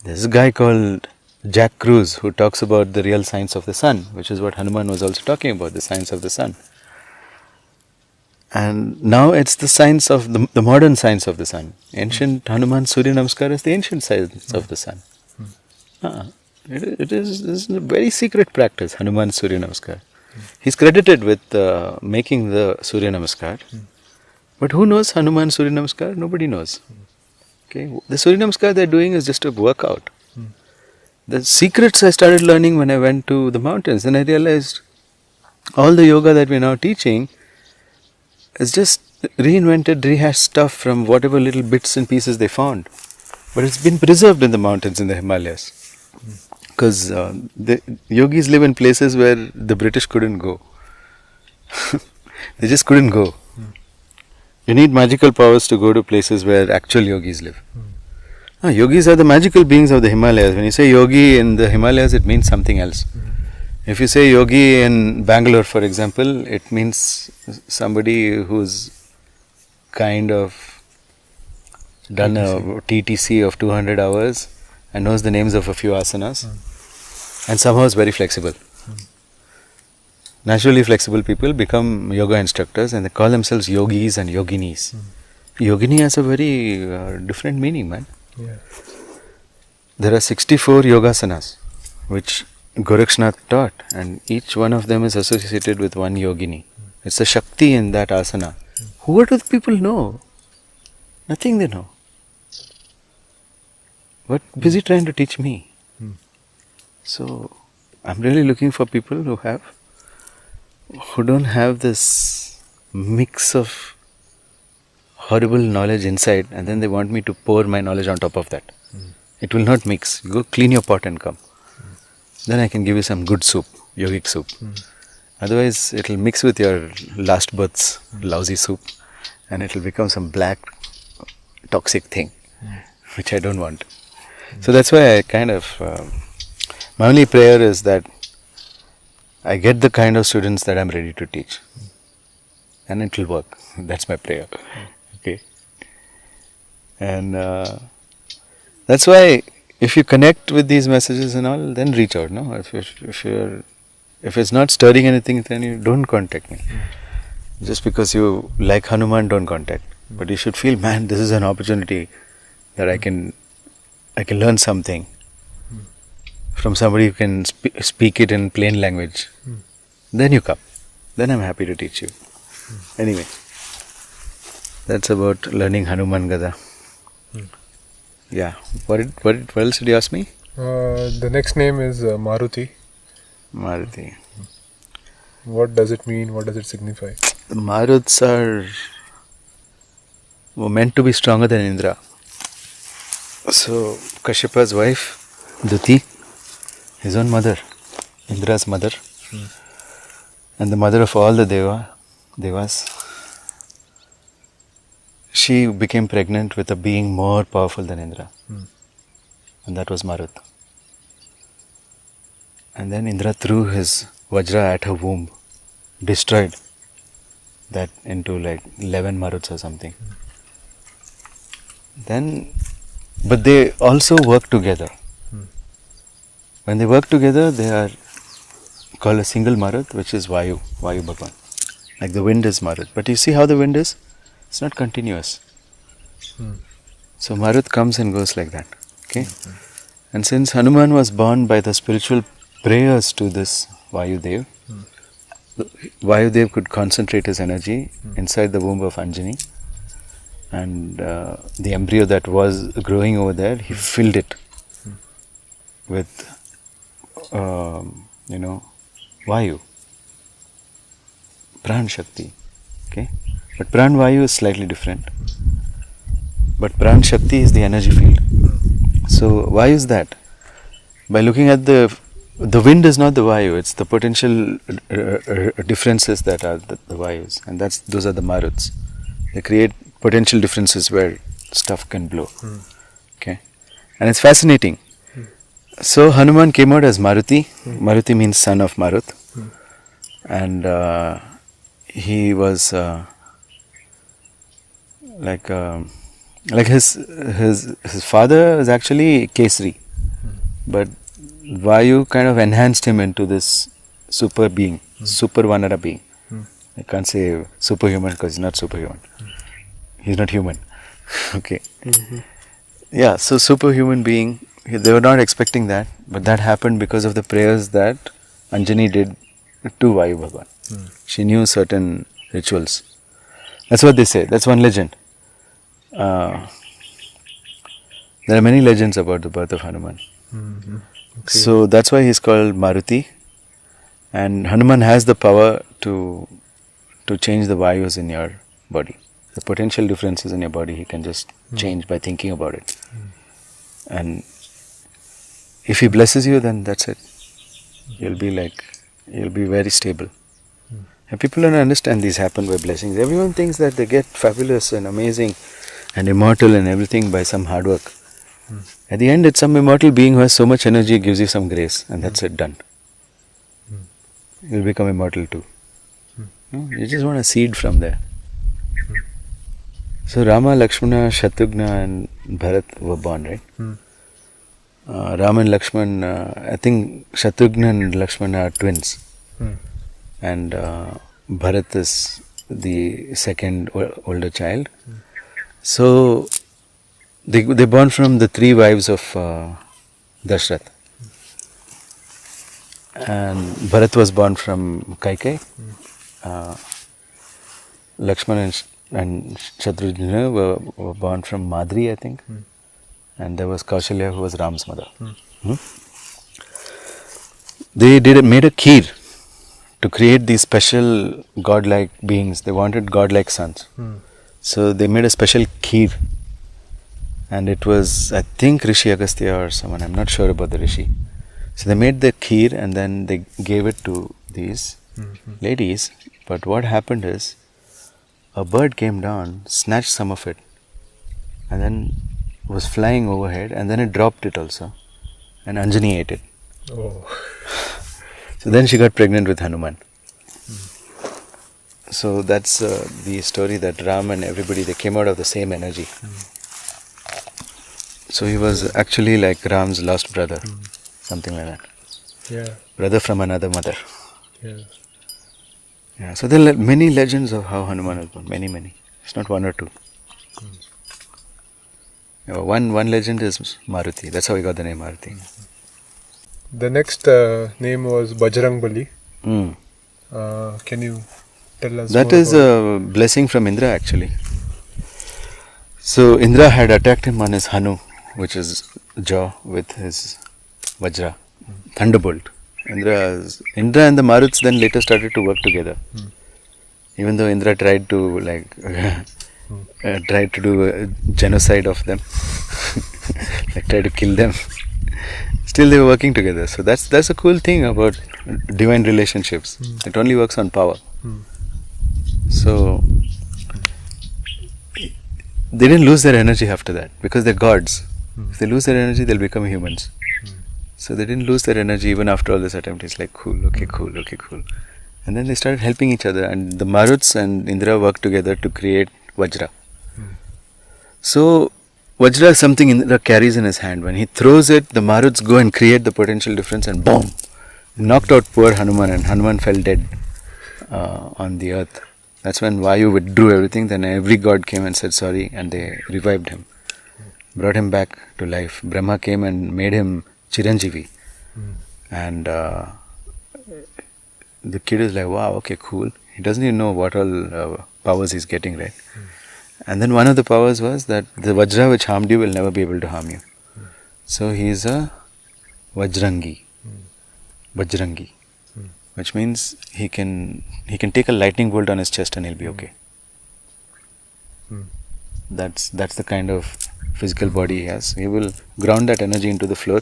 There's a guy called Jack Kruse who talks about the real science of the sun, which is what Hanuman was also talking about, the science of the sun. And now it's the science of the modern science of the sun. Ancient Hanuman Surya Namaskar is the ancient science of the sun. It is a very secret practice, Hanuman Surya Namaskar. He's credited with making the Surya Namaskar. But who knows Hanuman Surya Namaskar? Nobody knows. Okay, the Surya Namaskar they're doing is just a workout. The secrets I started learning when I went to the mountains, and I realized all the yoga that we're now teaching is just reinvented, rehashed stuff from whatever little bits and pieces they found. But it's been preserved in the mountains in the Himalayas. Because the yogis live in places where the British couldn't go. They just couldn't go. You need magical powers to go to places where actual yogis live. Yogis are the magical beings of the Himalayas. When you say yogi in the Himalayas, it means something else. If you say yogi in Bangalore, for example, it means somebody who's kind of done a TTC of 200 hours and knows the names of a few asanas and somehow is very flexible. Naturally flexible people become yoga instructors and they call themselves yogis and yoginis. Yogini has a very different meaning, man. Yeah. There are 64 yogasanas which Gorakshnath taught, and each one of them is associated with one yogini. It's a Shakti in that asana. What do the people know? Nothing they know. But busy trying to teach me. So I'm really looking for people who don't have this mix of horrible knowledge inside, and then they want me to pour my knowledge on top of that. It will not mix. Go clean your pot and come. Then I can give you some good soup, yogic soup. Otherwise, it will mix with your last birth's lousy soup, and it will become some black, toxic thing, which I don't want. So that's why I kind of, my only prayer is that I get the kind of students that I'm ready to teach. And it will work. That's my prayer. Okay. And that's why if you connect with these messages and all, then reach out. No, if it's not stirring anything, then you don't contact me. Just because you like Hanuman, don't contact. But you should feel, man, this is an opportunity that I can learn something from somebody who can speak it in plain language. Then you come. Then I'm happy to teach you. Anyway, that's about learning Hanuman Gada. Yeah. What else did you ask me? The next name is Maruti. Maruti. What does it mean? What does it signify? The Maruts were meant to be stronger than Indra. So Kashyapa's wife, Duti, his own mother, Indra's mother, and the mother of all the devas, she became pregnant with a being more powerful than Indra. And that was Marut. And then Indra threw his Vajra at her womb, destroyed that into like 11 Maruts or something. But they also work together. When they work together, they are called a single Marut, which is Vayu Bhagwan. Like the wind is Marut. But you see how the wind is? It's not continuous. So Marut comes and goes like that. Okay? And since Hanuman was born by the spiritual prayers to this Vayudev, Vayudev could concentrate his energy inside the womb of Anjani, and the embryo that was growing over there, he filled it with, Vayu, Pran Shakti. Okay? But Pran Vayu is slightly different. But Pran Shakti is the energy field. So why is that? By looking at the wind is not the Vayu, it's the potential differences that are the Vayus, and those are the Maruts. They create potential differences where stuff can blow. Okay, and it's fascinating. So Hanuman came out as Maruti. Maruti means son of Marut, and he was like his father is actually Kesari, but Vayu kind of enhanced him into this super being, super Vanara being. I can't say superhuman because he's not superhuman. He's not human. Okay. Yeah, so superhuman being, they were not expecting that, but that happened because of the prayers that Anjani did to Vayu Bhagwan. She knew certain rituals. That's what they say. That's one legend. There are many legends about the birth of Hanuman. Okay. So that's why he's called Maruti. And Hanuman has the power to change the Vayus in your body. The potential differences in your body he can just change by thinking about it. And if he blesses you, then that's it. You'll be very stable. And people don't understand these happen by blessings. Everyone thinks that they get fabulous and amazing and immortal and everything by some hard work. At the end, it's some immortal being who has so much energy, gives you some grace, and that's it, done. You'll become immortal too. You just want a seed from there. So Rama, Lakshmana, Shatrughna and Bharat were born, right? Rama and Lakshman, I think Shatrughna and Lakshmana are twins. And Bharat is the second older child. So they're born from the three wives of Dashrath. And Bharat was born from Kaikai. Lakshman and Shatrughna were born from Madri, I think. And there was Kaushalya, who was Ram's mother. They made a kheer to create these special godlike beings. They wanted godlike sons. So they made a special kheer. And it was, I think, Rishi Agastya or someone. I'm not sure about the Rishi. So they made the kheer and then they gave it to these ladies. But what happened is, a bird came down, snatched some of it, and then was flying overhead, and then it dropped it also, and Anjani ate it. So then she got pregnant with Hanuman. So that's the story, that Ram and everybody, they came out of the same energy. So he was actually like Ram's lost brother, something like that. Yeah. Brother from another mother. Yeah. Yeah. So there are many legends of how Hanuman was born. Many. It's not one or two. One legend is Maruti. That's how he got the name Maruti. The next name was Bajrangbali. Can you tell us That more is about a blessing from Indra, actually. So Indra had attacked him on his Hanu, which is jaw, with his Vajra, thunderbolt. Indra and the Maruts then later started to work together. Even though Indra tried to do a genocide of them, like try to kill them. Still they were working together. So that's a cool thing about divine relationships. It only works on power. So they didn't lose their energy after that, because they're gods. If they lose their energy, they'll become humans. So they didn't lose their energy even after all this attempt. It's like cool. And then they started helping each other, and the Maruts and Indra worked together to create Vajra. So Vajra is something Indra carries in his hand. When he throws it, the Maruts go and create the potential difference, and boom! Knocked out poor Hanuman, and Hanuman fell dead on the earth. That's when Vayu withdrew everything. Then every god came and said sorry, and they revived him, brought him back to life. Brahma came and made him Chiranjeevi. And the kid is like, wow, okay, cool. He doesn't even know what all powers he's getting, right? And then one of the powers was that the Vajra which harmed you will never be able to harm you. So he is a Vajrangi. Which means he can take a lightning bolt on his chest and he'll be okay. That's the kind of physical body he has. He will ground that energy into the floor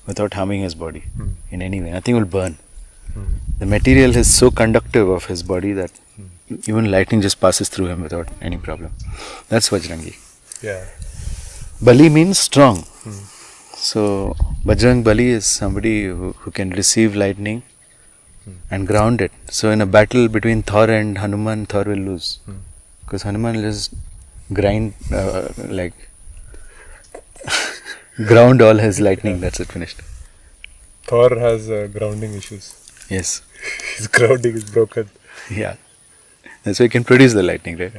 without harming his body in any way. Nothing will burn. The material is so conductive of his body that even lightning just passes through him without any problem. That's Vajrangi. Yeah. Bali means strong. So Bajrang Bali is somebody who can receive lightning and ground it. So in a battle between Thor and Hanuman, Thor will lose. Because Hanuman will just grind, ground all his lightning. That's it, finished. Thor has grounding issues. Yes. His grounding is broken. Yeah. That's why he can produce the lightning, right?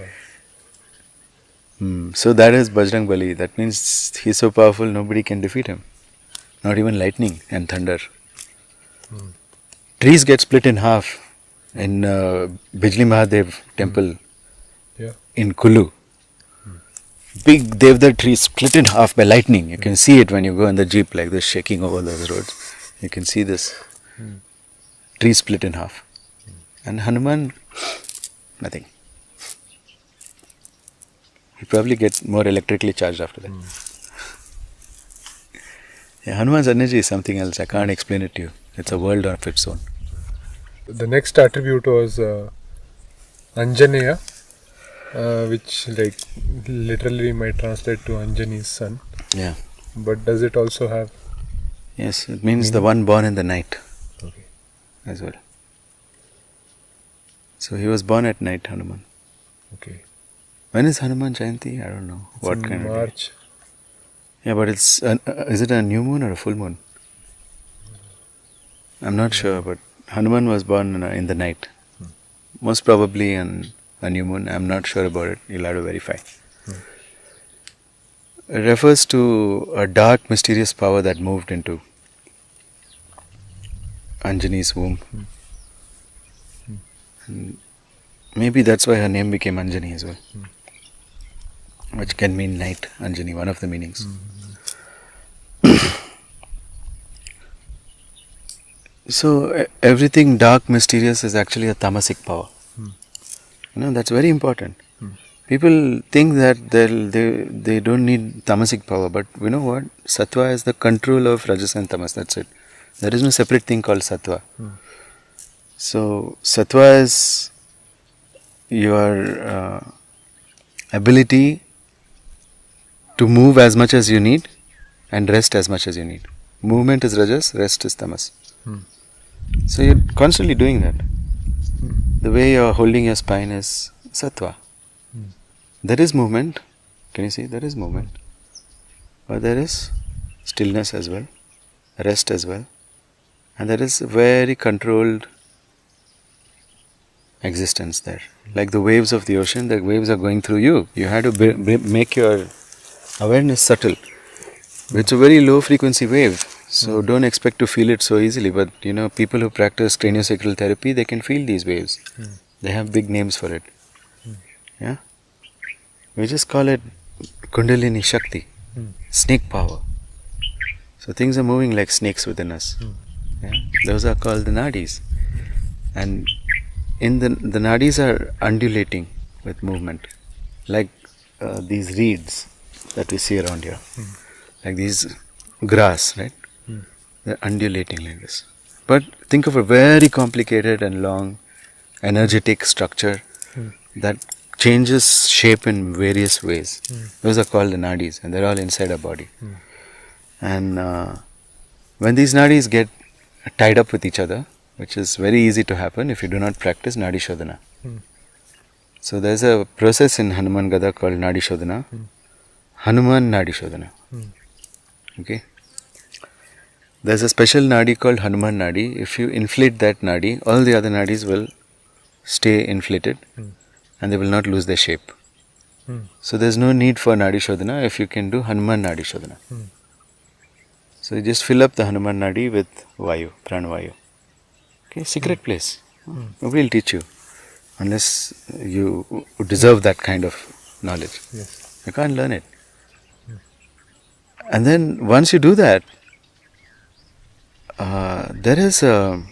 So that is Bajrang Bali. That means he's so powerful, nobody can defeat him. Not even lightning and thunder. Trees get split in half in Bijli Mahadev temple in Kulu. Big Devda tree split in half by lightning. You can see it when you go in the jeep like this, shaking over those roads. You can see this tree split in half. And Hanuman, nothing. He probably gets more electrically charged after that. Yeah, Hanuman's energy is something else. I can't explain it to you. It's a world of its own. The next attribute was Anjaneya, which literally might translate to Anjani's son. Yeah. But does it also have... Yes, it means the one born in the night Okay. as well. So he was born at night, Hanuman. Okay. When is Hanuman Jayanti? I don't know. It's What in kind of day? March. Yeah, but it's is it a new moon or a full moon? I'm not sure, but Hanuman was born in the night. Most probably on a new moon. I'm not sure about it. You'll have to verify. It refers to a dark, mysterious power that moved into Anjani's womb. And maybe that's why her name became Anjani as well. Which can mean night, Anjani, one of the meanings. So everything dark, mysterious is actually a tamasic power. That's very important. People think that they don't need tamasic power, but you know what? Sattva is the control of Rajas and Tamas, that's it. There is no separate thing called Sattva. So Sattva is your ability to move as much as you need and rest as much as you need. Movement is Rajas, rest is Tamas. So you're constantly doing that. The way you're holding your spine is Sattva. There is movement. Can you see? There is movement. But there is stillness as well, rest as well. And there is very controlled existence there. Like the waves of the ocean, the waves are going through you. You have to make your awareness subtle. It's a very low frequency wave. So don't expect to feel it so easily. But people who practice craniosacral therapy, they can feel these waves. They have big names for it. Yeah. We just call it Kundalini Shakti, snake power. So things are moving like snakes within us. Yeah? Those are called the nadis. And in the nadis are undulating with movement, like these reeds that we see around here, like these grass, right? They're undulating like this. But think of a very complicated and long, energetic structure that changes shape in various ways. Those are called the nadis, and they're all inside our body. And when these nadis get tied up with each other, which is very easy to happen if you do not practice Nadi Shodhana. So there's a process in Hanuman Gada called Nadi Shodhana. Hanuman Nadi Shodhana. Okay. There's a special Nadi called Hanuman Nadi. If you inflate that Nadi, all the other Nadis will stay inflated and they will not lose their shape. So there's no need for Nadi Shodhana if you can do Hanuman Nadi Shodhana. So you just fill up the Hanuman Nadi with Vayu, Pranavayu. Okay, secret place. Nobody will teach you unless you deserve that kind of knowledge. Yes. You can't learn it. And then once you do that, there is a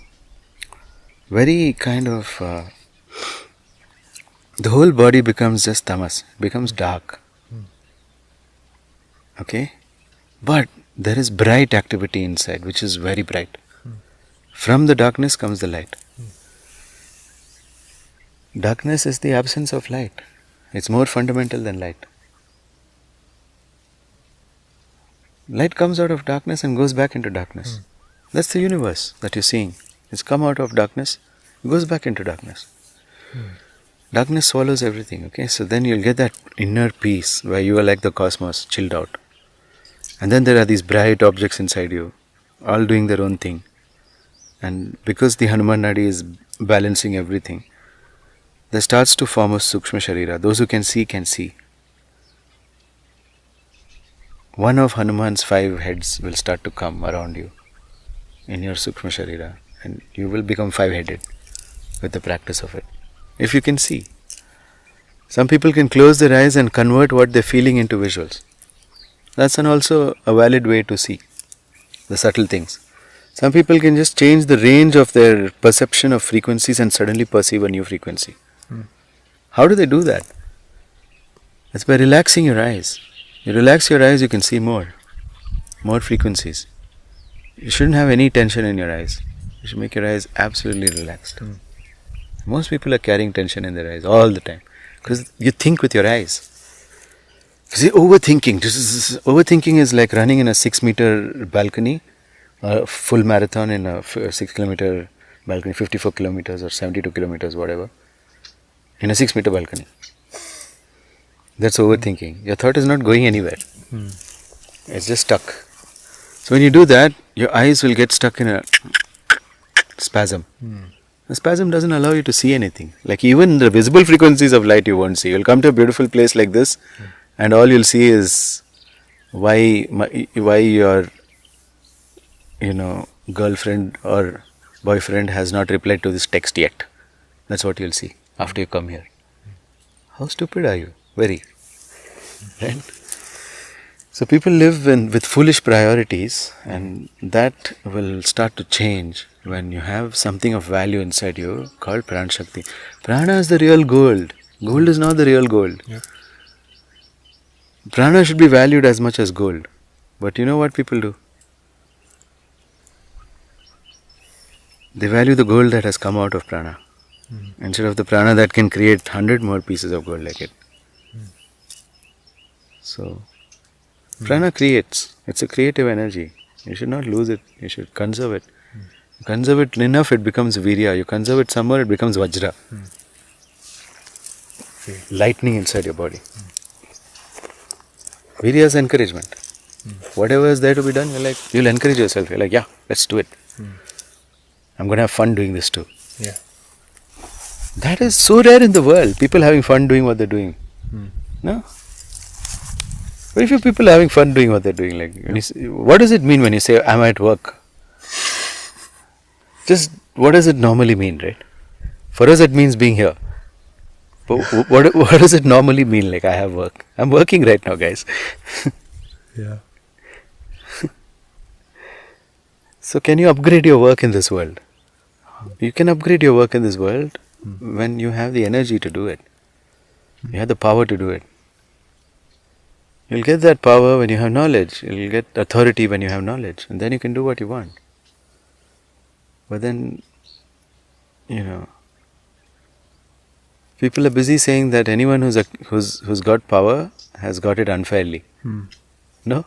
very kind of the whole body becomes just tamas, becomes dark. Okay? But there is bright activity inside, which is very bright. From the darkness comes the light. Darkness is the absence of light. It's more fundamental than light. Light comes out of darkness and goes back into darkness. That's the universe that you're seeing. It's come out of darkness, goes back into darkness. Darkness swallows everything, okay? So then you'll get that inner peace where you are like the cosmos, chilled out. And then there are these bright objects inside you, all doing their own thing. And because the Hanuman Nadi is balancing everything, there starts to form a Sukshma Sharira. Those who can see, can see. One of Hanuman's 5 heads will start to come around you in your Sukshma Sharira. And you will become 5-headed with the practice of it. If you can see. Some people can close their eyes and convert what they're feeling into visuals. That's also a valid way to see the subtle things. Some people can just change the range of their perception of frequencies and suddenly perceive a new frequency. How do they do that? It's by relaxing your eyes. You relax your eyes, you can see more frequencies. You shouldn't have any tension in your eyes. You should make your eyes absolutely relaxed. Most people are carrying tension in their eyes all the time because you think with your eyes. See, overthinking is like running in a 6-meter balcony, a full marathon in a 6-kilometer balcony, 54 kilometers or 72 kilometers, whatever, in a 6-meter balcony. That's overthinking. Your thought is not going anywhere. It's just stuck. So when you do that, your eyes will get stuck in a spasm. The spasm doesn't allow you to see anything. Like even the visible frequencies of light you won't see. You'll come to a beautiful place like this, and all you'll see is why your girlfriend or boyfriend has not replied to this text yet. That's what you'll see after you come here. How stupid are you? Very. Right? So people live with foolish priorities, and that will start to change when you have something of value inside you called Prana Shakti. Prana is the real gold. Gold is not the real gold. Yep. Prana should be valued as much as gold. But you know what people do? They value the gold that has come out of prana instead of the prana that can create 100 more pieces of gold like it. So, prana creates. It's a creative energy. You should not lose it. You should conserve it. Conserve it enough, it becomes virya. You conserve it somewhere, it becomes vajra. Lightning inside your body. Virya is encouragement. Whatever is there to be done, you'll encourage yourself. You're like, yeah, let's do it. I'm going to have fun doing this too. Yeah. That is so rare in the world. People having fun doing what they're doing. No? Very few people are having fun doing what they're doing. Like, when you say, what does it mean when you say, I'm at work? Just, what does it normally mean, right? For us, it means being here. But what does it normally mean, like, I have work? I'm working right now, guys. Yeah. So, can you upgrade your work in this world? You can upgrade your work in this world when you have the energy to do it. You have the power to do it. You'll get that power when you have knowledge. You'll get authority when you have knowledge. And then you can do what you want. But then, people are busy saying that anyone who's got power has got it unfairly. No?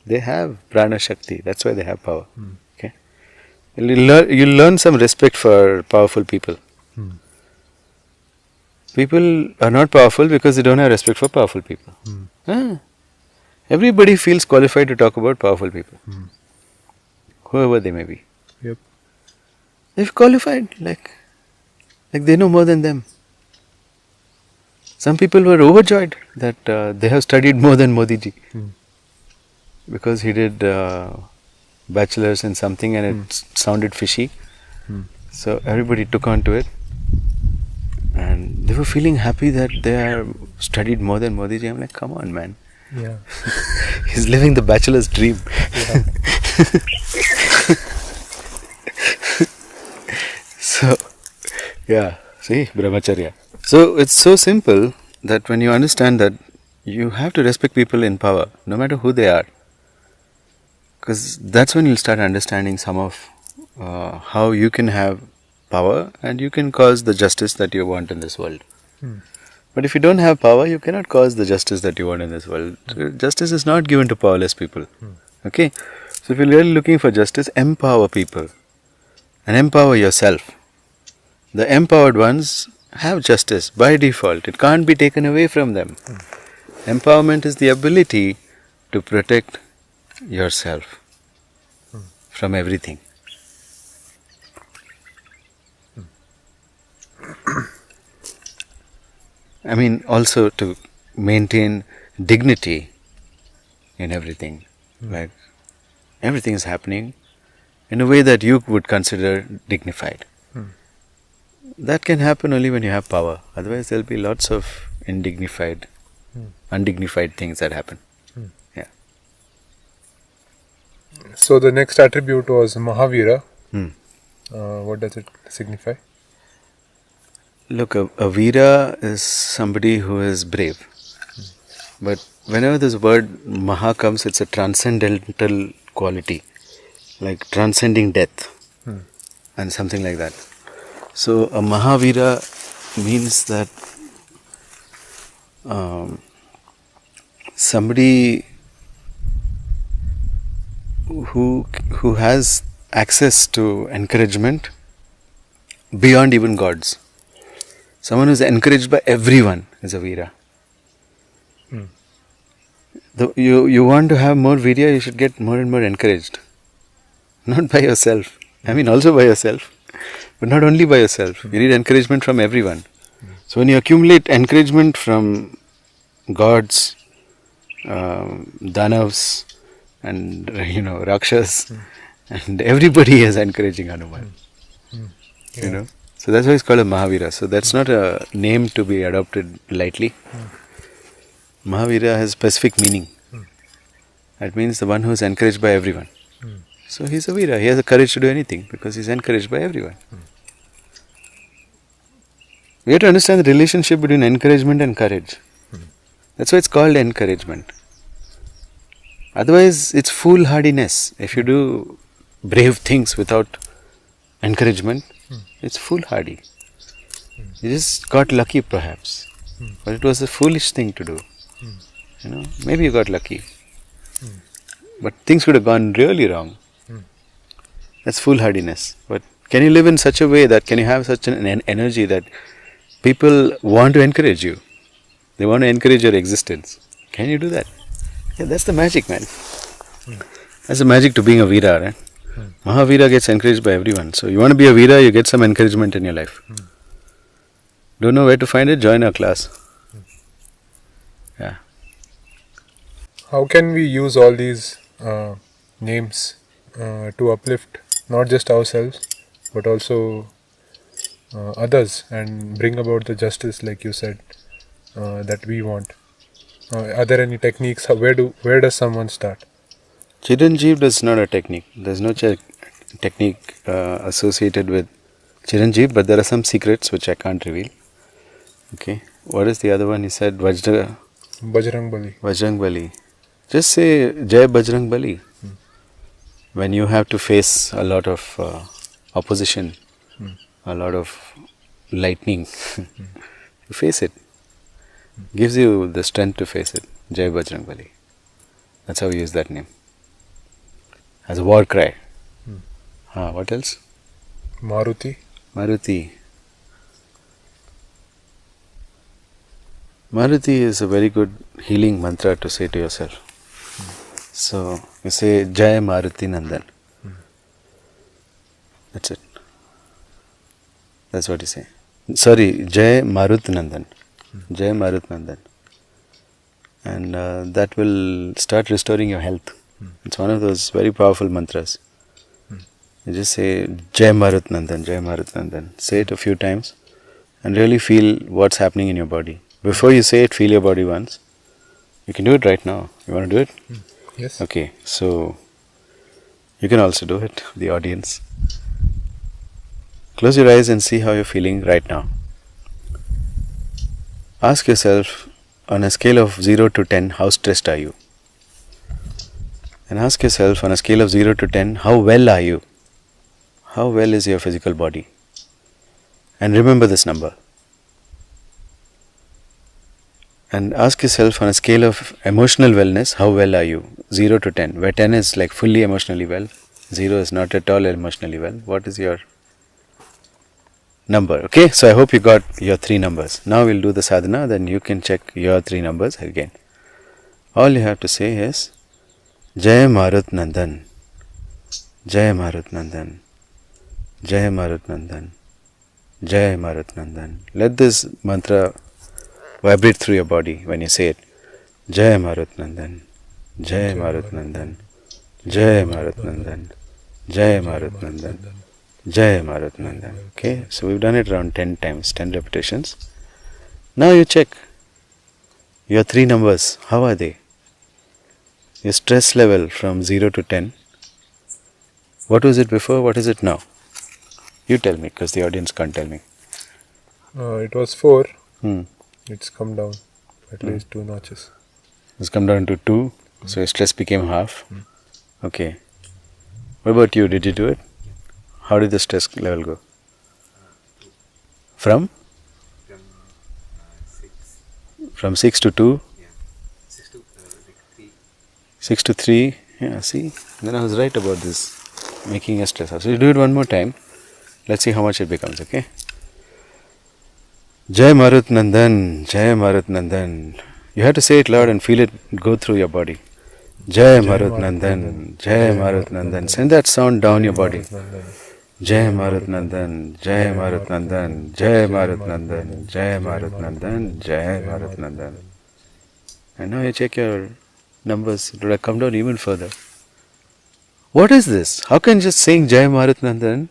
They have prana shakti. That's why they have power. Okay? You'll learn some respect for powerful people. People are not powerful because they don't have respect for powerful people. Everybody feels qualified to talk about powerful people. Whoever they may be. Yep. They've qualified, like they know more than them. Some people were overjoyed that they have studied more than Modi ji. Because he did bachelor's in something and it sounded fishy. So everybody took on to it. And they were feeling happy that they have studied more than Modi ji. I'm like, come on, man. Yeah. He's living the bachelor's dream. Yeah. So, yeah, see, brahmacharya. So, it's so simple that when you understand that you have to respect people in power, no matter who they are. Because that's when you'll start understanding some of how you can have power and you can cause the justice that you want in this world. But if you don't have power, you cannot cause the justice that you want in this world. Justice is not given to powerless people. Okay? So if you're really looking for justice, empower people. And empower yourself. The empowered ones have justice by default. It can't be taken away from them. Empowerment is the ability to protect yourself from everything. I mean, also to maintain dignity in everything. Like, everything is happening in a way that you would consider dignified. That can happen only when you have power. Otherwise, there will be lots of undignified things that happen. Yeah. So the next attribute was Mahavira. What does it signify? Look, a Veera is somebody who is brave. But whenever this word Maha comes, it's a transcendental quality. Like transcending death. And something like that. So a Mahavira means that somebody who has access to encouragement beyond even gods. Someone who is encouraged by everyone is a Veera. You want to have more Virya, you should get more and more encouraged. Not by yourself. I mean, also by yourself. But not only by yourself. You need encouragement from everyone. So when you accumulate encouragement from gods, Danavs, and Rakshas, and everybody is encouraging Hanuman. You know? So that's why it's called a Mahavira. So that's not a name to be adopted lightly. Mahavira has specific meaning. That means the one who is encouraged by everyone. So he's a Veera. He has the courage to do anything because he's encouraged by everyone. We have to understand the relationship between encouragement and courage. That's why it's called encouragement. Otherwise, it's foolhardiness. If you do brave things without encouragement, it's foolhardy. You just got lucky perhaps. But it was a foolish thing to do. Maybe you got lucky. But things could have gone really wrong. That's foolhardiness. But can you live in such a way that can you have such an energy that people want to encourage you? They want to encourage your existence. Can you do that? Yeah, that's the magic, man. That's the magic to being a Veera, right? Mahavira gets encouraged by everyone. So you want to be a Veera, you get some encouragement in your life. Don't know where to find it? Join our class. Yeah. How can we use all these names to uplift not just ourselves but also others and bring about the justice, like you said, that we want? Are there any techniques? Where does someone start? Chiranjeev is not a technique. There's no technique associated with Chiranjeev, but there are some secrets which I can't reveal. Okay. What is the other one? He said Bajrang Bali. Bajrang Bali. Just say Jai Bajrang Bali. When you have to face a lot of opposition, a lot of lightning, you face it. Gives you the strength to face it. Jai Bajrang Bali. That's how we use that name. As a war cry. What else? Maruti. Maruti is a very good healing mantra to say to yourself. So you say Jai Maruti Nandan. That's it. That's what you say. Sorry, Jai Marut Nandan. Jai Marut Nandan. And that will start restoring your health. It's one of those very powerful mantras. You just say Jai Marut Nandan, Jai Marut Nandan. Say it a few times and really feel what's happening in your body. Before you say it, feel your body once. You can do it right now. You want to do it? Yes. Okay, so you can also do it, the audience. Close your eyes and see how you're feeling right now. Ask yourself, on a scale of 0 to 10, how stressed are you? And ask yourself, on a scale of 0 to 10, how well are you? How well is your physical body? And remember this number. And ask yourself, on a scale of emotional wellness, how well are you? 0 to 10, where 10 is like fully emotionally well, 0 is not at all emotionally well. What is your number? Okay, so I hope you got your 3 numbers. Now we'll do the sadhana, then you can check your 3 numbers again. All you have to say is Jai Marut Nandan, Jai Marut Nandan, Jai Marut Nandan, Jai Marut Nandan. Let this mantra vibrate through your body when you say it. Jai Marut Nandan, Jai Marut Nandan, Jai Marut Nandan, Jai Marut Nandan, Jai Marut Nandan. Okay, so we've done it around 10 times, 10 repetitions. Now you check your 3 numbers. How are they? Your stress level from 0 to 10. What was it before? What is it now? You tell me, because the audience can't tell me. It was 4. It's come down at least 2 notches. It's come down to 2. So your stress became half. Okay. What about you? Did you do it? How did the stress level go? From? From 6 to 2? 6 to 3. Yeah, see? Then I was right about this. Making a stress. So you do it one more time. Let's see how much it becomes, okay? Jai Marut Nandan, Jai Marut Nandan. You have to say it loud and feel it go through your body. Jai Marut Nandan, Jai Marut Nandan. Send that sound down your body. Jai Marut Nandan, Jai Marut Nandan, Jai Marut Nandan, Jai Marut Nandan, Jai Marut Nandan. And now you check your numbers. It would have come down even further. What is this? How can just saying Jai Marut Nandan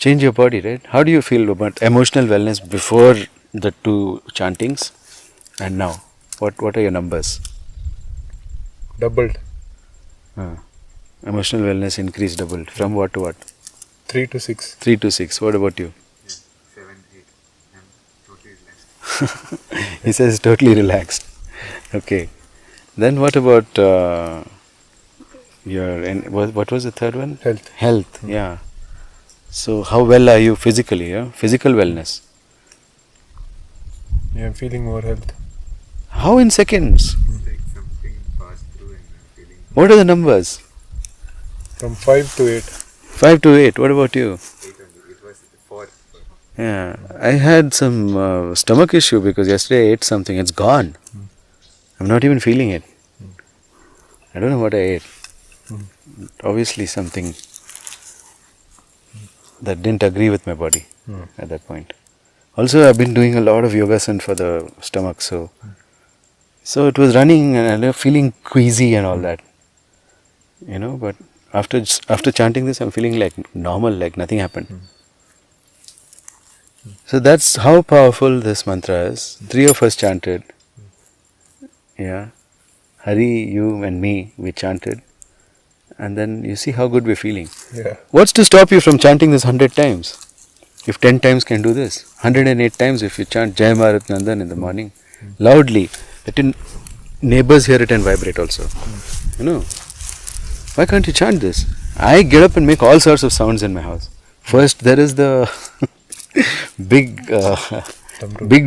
change your body, right? How do you feel about emotional wellness before the two chantings and now? What are your numbers? Doubled. Emotional wellness increased, doubled. From what to what? 3 to 6. 3 to 6. What about you? 7, 8. I'm totally relaxed. He says totally relaxed. Okay. Then what about what was the third one? Health. Health, yeah. So how well are you physically? Yeah? Physical wellness. Yeah, I'm feeling more health. How in seconds? It's like something passed through and I'm feeling What are the numbers? From 5 to 8. 5 to 8. What about you? 8 only. It was 4. Yeah. I had some stomach issue because yesterday I ate something. It's gone. I'm not even feeling it. I don't know what I ate. Obviously something that didn't agree with my body at that point. Also, I've been doing a lot of yogasana for the stomach, so it was running and I was feeling queasy and all that, But after chanting this, I'm feeling like normal, like nothing happened. So that's how powerful this mantra is. 3 of us chanted. Yeah, Hari, you and me, we chanted, and then you see how good we're feeling. Yeah. What's to stop you from chanting this 100 times? If 10 times can do this, 108 times if you chant Jai Marut Nandan in the morning, loudly, let your neighbors hear it and vibrate also. Why can't you chant this? I get up and make all sorts of sounds in my house. First, there is the big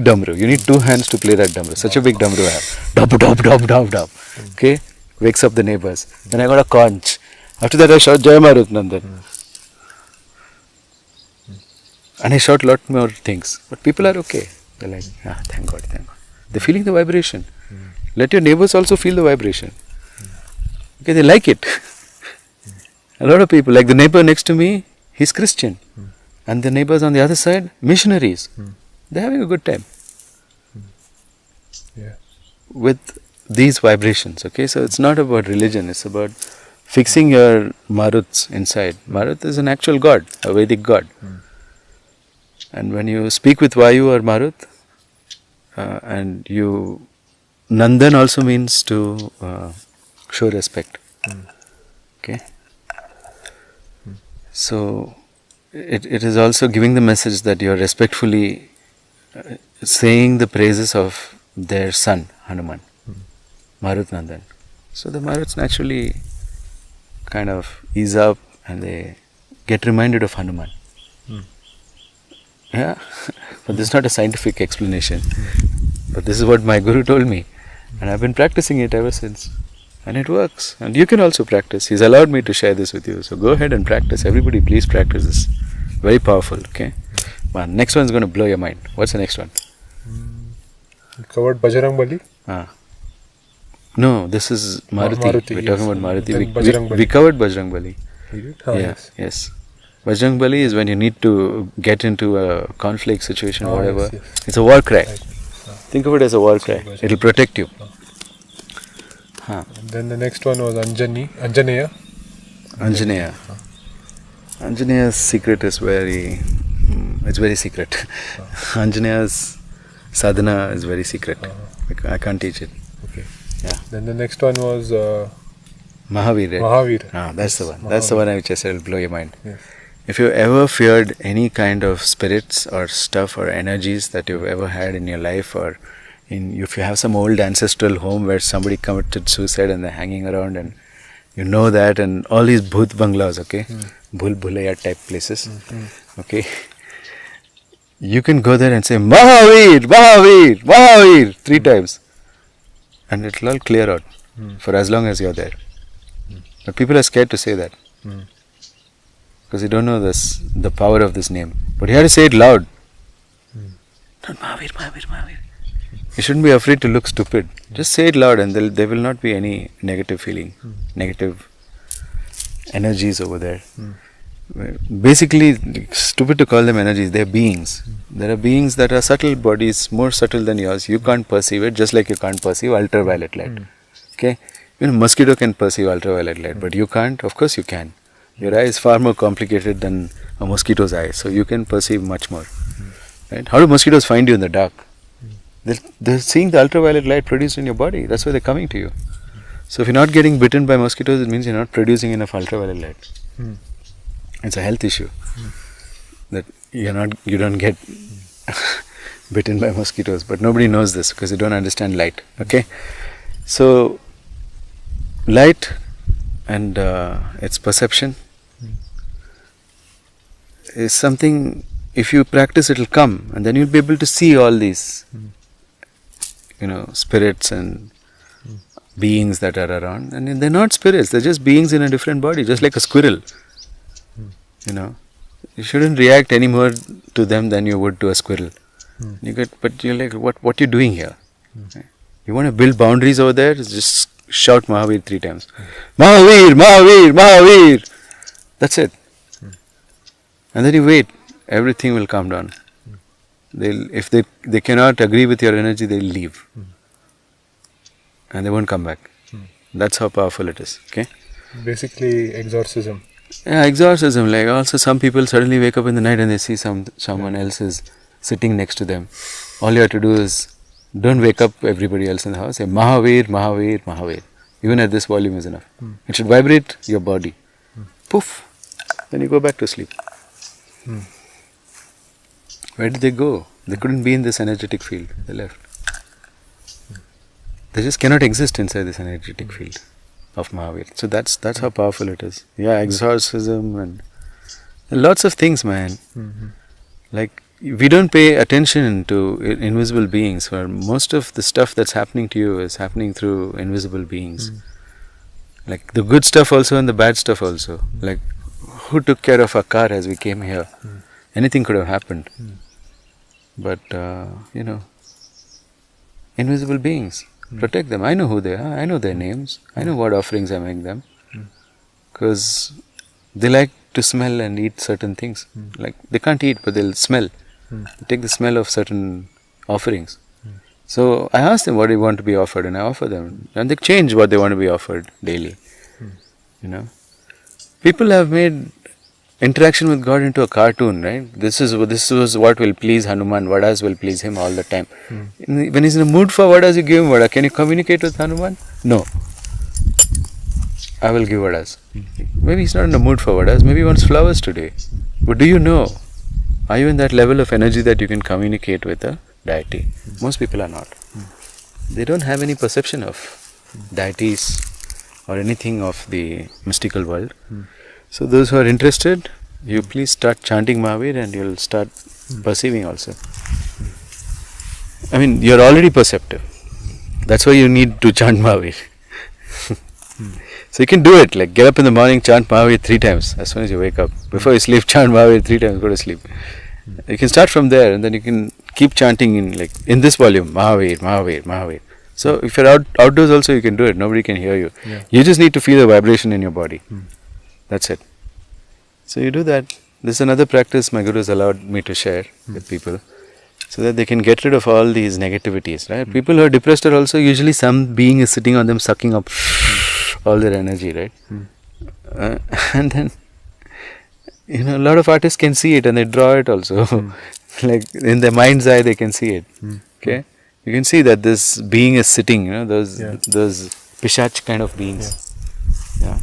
damru. You need 2 hands to play that damru. Such a big damru I have. Dub, dub, dub, dub, dub. Okay? Wakes up the neighbors. Then I got a conch. After that I shout Jai Marut Nandan. And I shout a lot more things. But people are okay. They're like, thank God, thank God. They're feeling the vibration. Let your neighbors also feel the vibration. Okay, they like it. A lot of people, like the neighbor next to me, he's Christian. And the neighbors on the other side, missionaries. They're having a good time. Yeah. With these vibrations, okay? So it's not about religion, it's about fixing your Maruts inside. Marut is an actual god, a Vedic god. And when you speak with Vayu or Marut, and you, Nandan also means to show respect. Okay? So it is also giving the message that you are respectfully saying the praises of their son, Hanuman, Marut Nandan. So the Maruts naturally kind of ease up and they get reminded of Hanuman. Yeah, but this is not a scientific explanation. But this is what my guru told me. And I've been practicing it ever since. And it works. And you can also practice. He's allowed me to share this with you. So go ahead and practice. Everybody please practice this. Very powerful, okay? Man, next one is going to blow your mind. What's the next one? You covered Bajrangbali. No, this is Maruti. We're talking about Maruti. Bajrangbali. We covered Bajrangbali. Yeah. Yes. Bajrangbali is when you need to get into a conflict situation or whatever. Yes. It's a war cry. Think of it as a war cry. It'll protect you. And then the next one was Anjaneya. Anjaneya's secret is it's very secret. Anjaneya's sadhana is very secret. I can't teach it. Okay. Yeah. Then the next one was Mahavir. Right? Mahavir. That's the one. That's the one which I said will blow your mind. Yes. If you ever feared any kind of spirits or stuff or energies that you've ever had in your life, or if you have some old ancestral home where somebody committed suicide and they're hanging around and you know that, and all these bhut banglas, okay, bhul bhulaya type places, okay, you can go there and say Mahavir, Mahavir, Mahavir 3 times, and it'll all clear out for as long as you're there. But people are scared to say that because they don't know the power of this name. But you have to say it loud. Not Mahavir, Mahavir, Mahavir. You shouldn't be afraid to look stupid. Just say it loud, and there will not be any negative feeling, negative energies over there. Basically, stupid to call them energies. They are beings. There are beings that are subtle bodies, more subtle than yours. You can't perceive it, just like you can't perceive ultraviolet light. Okay, even a mosquito can perceive ultraviolet light, but you can't. Of course, you can. Your eye is far more complicated than a mosquito's eye, so you can perceive much more. Right? How do mosquitoes find you in the dark? They're seeing the ultraviolet light produced in your body. That's why they're coming to you. So if you're not getting bitten by mosquitoes, it means you're not producing enough ultraviolet light. It's a health issue that you don't get bitten by mosquitoes. But nobody knows this because they don't understand light. Okay, so light and its perception is something. If you practice, it'll come, and then you'll be able to see all these, spirits and beings that are around. And they're not spirits; they're just beings in a different body, just like a squirrel. You shouldn't react any more to them than you would to a squirrel. But you're like, what you doing here? You want to build boundaries over there? Just shout Mahavir 3 times. Mahavir, Mahavir, Mahavir. That's it. And then you wait. Everything will calm down. If they cannot agree with your energy, they'll leave. And they won't come back. That's how powerful it is. Okay? Basically, exorcism. Yeah, exorcism. Like also some people suddenly wake up in the night and they see someone else is sitting next to them. All you have to do is don't wake up everybody else in the house. Say Mahavir, Mahavir, Mahavir. Even at this volume is enough. It should vibrate your body. Poof. Then you go back to sleep. Where did they go? They couldn't be in this energetic field. They left. They just cannot exist inside this energetic field of Mahavir. So that's how powerful it is. Yeah, exorcism and lots of things, man. Like we don't pay attention to invisible beings. For most of the stuff that's happening to you is happening through invisible beings. Like the good stuff also and the bad stuff also. Like who took care of our car as we came here? Anything could have happened. But invisible beings. Protect them. I know who they are. I know their names. I know what offerings I make them. Because they like to smell and eat certain things. Like they can't eat, but they'll smell. They take the smell of certain offerings. So I ask them what they want to be offered, and I offer them. And they change what they want to be offered daily. People have made interaction with God into a cartoon, right? This was what will please Hanuman. Vadas will please him all the time. When he's in a mood for vadas, you give him vada. Can you communicate with Hanuman? No. I will give vadas. Maybe he's not in the mood for vadas. Maybe he wants flowers today. But do you know? Are you in that level of energy that you can communicate with a deity? Most people are not. They don't have any perception of deities or anything of the mystical world. So those who are interested, you please start chanting Mahavir and you'll start perceiving also. I mean, you're already perceptive. That's why you need to chant Mahavir. So you can do it, like get up in the morning, chant Mahavir 3 times as soon as you wake up. Before you sleep, chant Mahavir 3 times, go to sleep. You can start from there and then you can keep chanting in this volume, Mahavir, Mahavir, Mahavir. So if you're outdoors also, you can do it. Nobody can hear you. You just need to feel the vibration in your body. That's it. So you do that. This is another practice my gurus allowed me to share with people, so that they can get rid of all these negativities. Right? People who are depressed are also usually some being is sitting on them, sucking up all their energy. Right? And then a lot of artists can see it and they draw it also. Like in their mind's eye, they can see it. Okay, you can see that this being is sitting. Those pishach kind of beings. Yeah.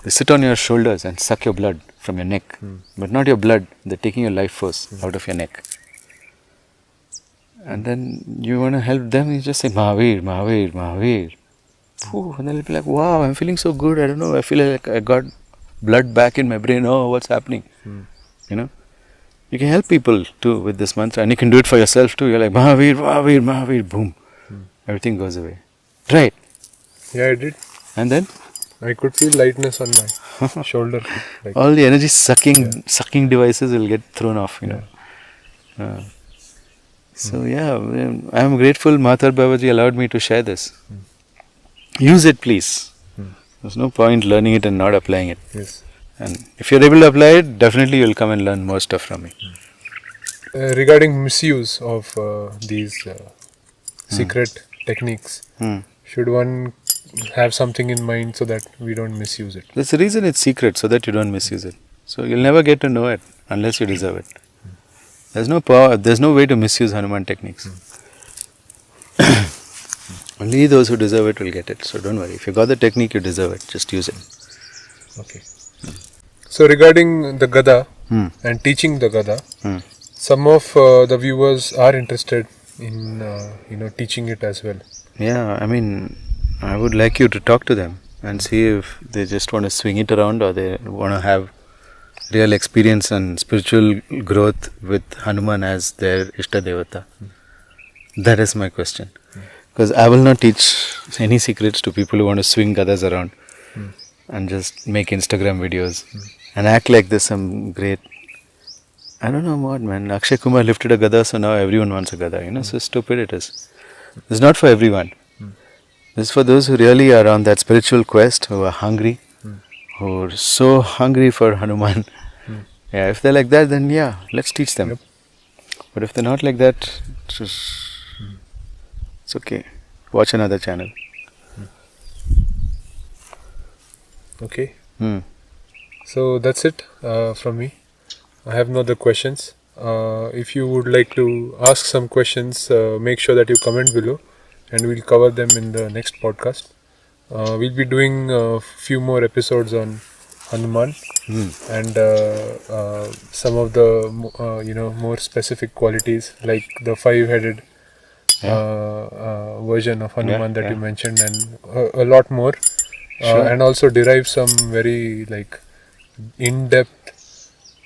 They sit on your shoulders and suck your blood from your neck. But not your blood. They're taking your life force out of your neck. And then you want to help them, you just say Mahavir, Mahavir, Mahavir. And they'll be like, wow, I'm feeling so good. I don't know. I feel like I got blood back in my brain. Oh, what's happening? You can help people too with this mantra. And you can do it for yourself too. You're like, Mahavir, Mahavir, Mahavir. Boom. Everything goes away. Right. Yeah, I did. And then I could feel lightness on my shoulder. Like, all the energy sucking devices will get thrown off, you know. So yeah, I am grateful Mathar Babaji allowed me to share this. Use it, please. There's no point learning it and not applying it. yes. And if you're able to apply it, definitely you'll come and learn more stuff from me. Regarding misuse of these secret techniques, should one have something in mind so that we don't misuse it? That's the reason it's secret, so that you don't misuse it. So you'll never get to know it unless you deserve it. There's no power, there's no way to misuse Hanuman techniques. Only those who deserve it will get it. So don't worry. If you got the technique, you deserve it. Just use it. Okay. So regarding the Gada and teaching the Gada, some of the viewers are interested in teaching it as well. Yeah, I mean, I would like you to talk to them and see if they just want to swing it around or they want to have real experience and spiritual growth with Hanuman as their Ishta Devata. That is my question. Because I will not teach any secrets to people who want to swing gadas around and just make Instagram videos and act like this some great. I don't know what, man. Akshay Kumar lifted a gada, so now everyone wants a gada. You know, so stupid it is. It's not for everyone. It's for those who really are on that spiritual quest, who are hungry, who are so hungry for Hanuman. Yeah, if they're like that, then yeah, let's teach them. But if they're not like that, it's okay. Watch another channel. Okay. So that's it from me. I have no other questions. If you would like to ask some questions, make sure that you comment below and we'll cover them in the next podcast. We'll be doing a few more episodes on Hanuman and some of the more specific qualities like the 5-headed version of Hanuman that you mentioned and a lot more. And also derive some very in-depth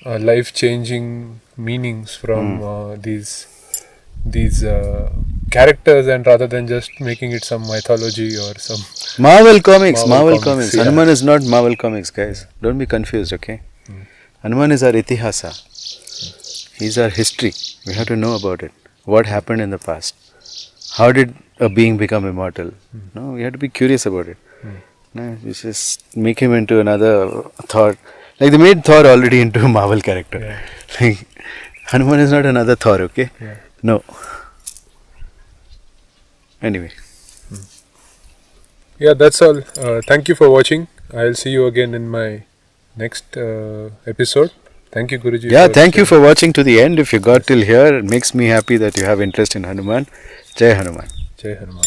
life-changing meanings from these characters, and rather than just making it some mythology or some Marvel comics. Yeah. Hanuman is not Marvel comics, guys. Don't be confused, okay? Hanuman is our itihasa. He's our history. We have to know about it. What happened in the past? How did a being become immortal? No, we have to be curious about it. No, you just make him into another Thor. Like they made Thor already into a Marvel character. Yeah. Like, Hanuman is not another Thor, okay? Yeah. No. Anyway. Yeah, that's all. Thank you for watching. I'll see you again in my next episode. Thank you, Guruji. Yeah, thank you for watching to the end. If you got till here, it makes me happy that you have interest in Hanuman. Jai Hanuman. Jai Hanuman.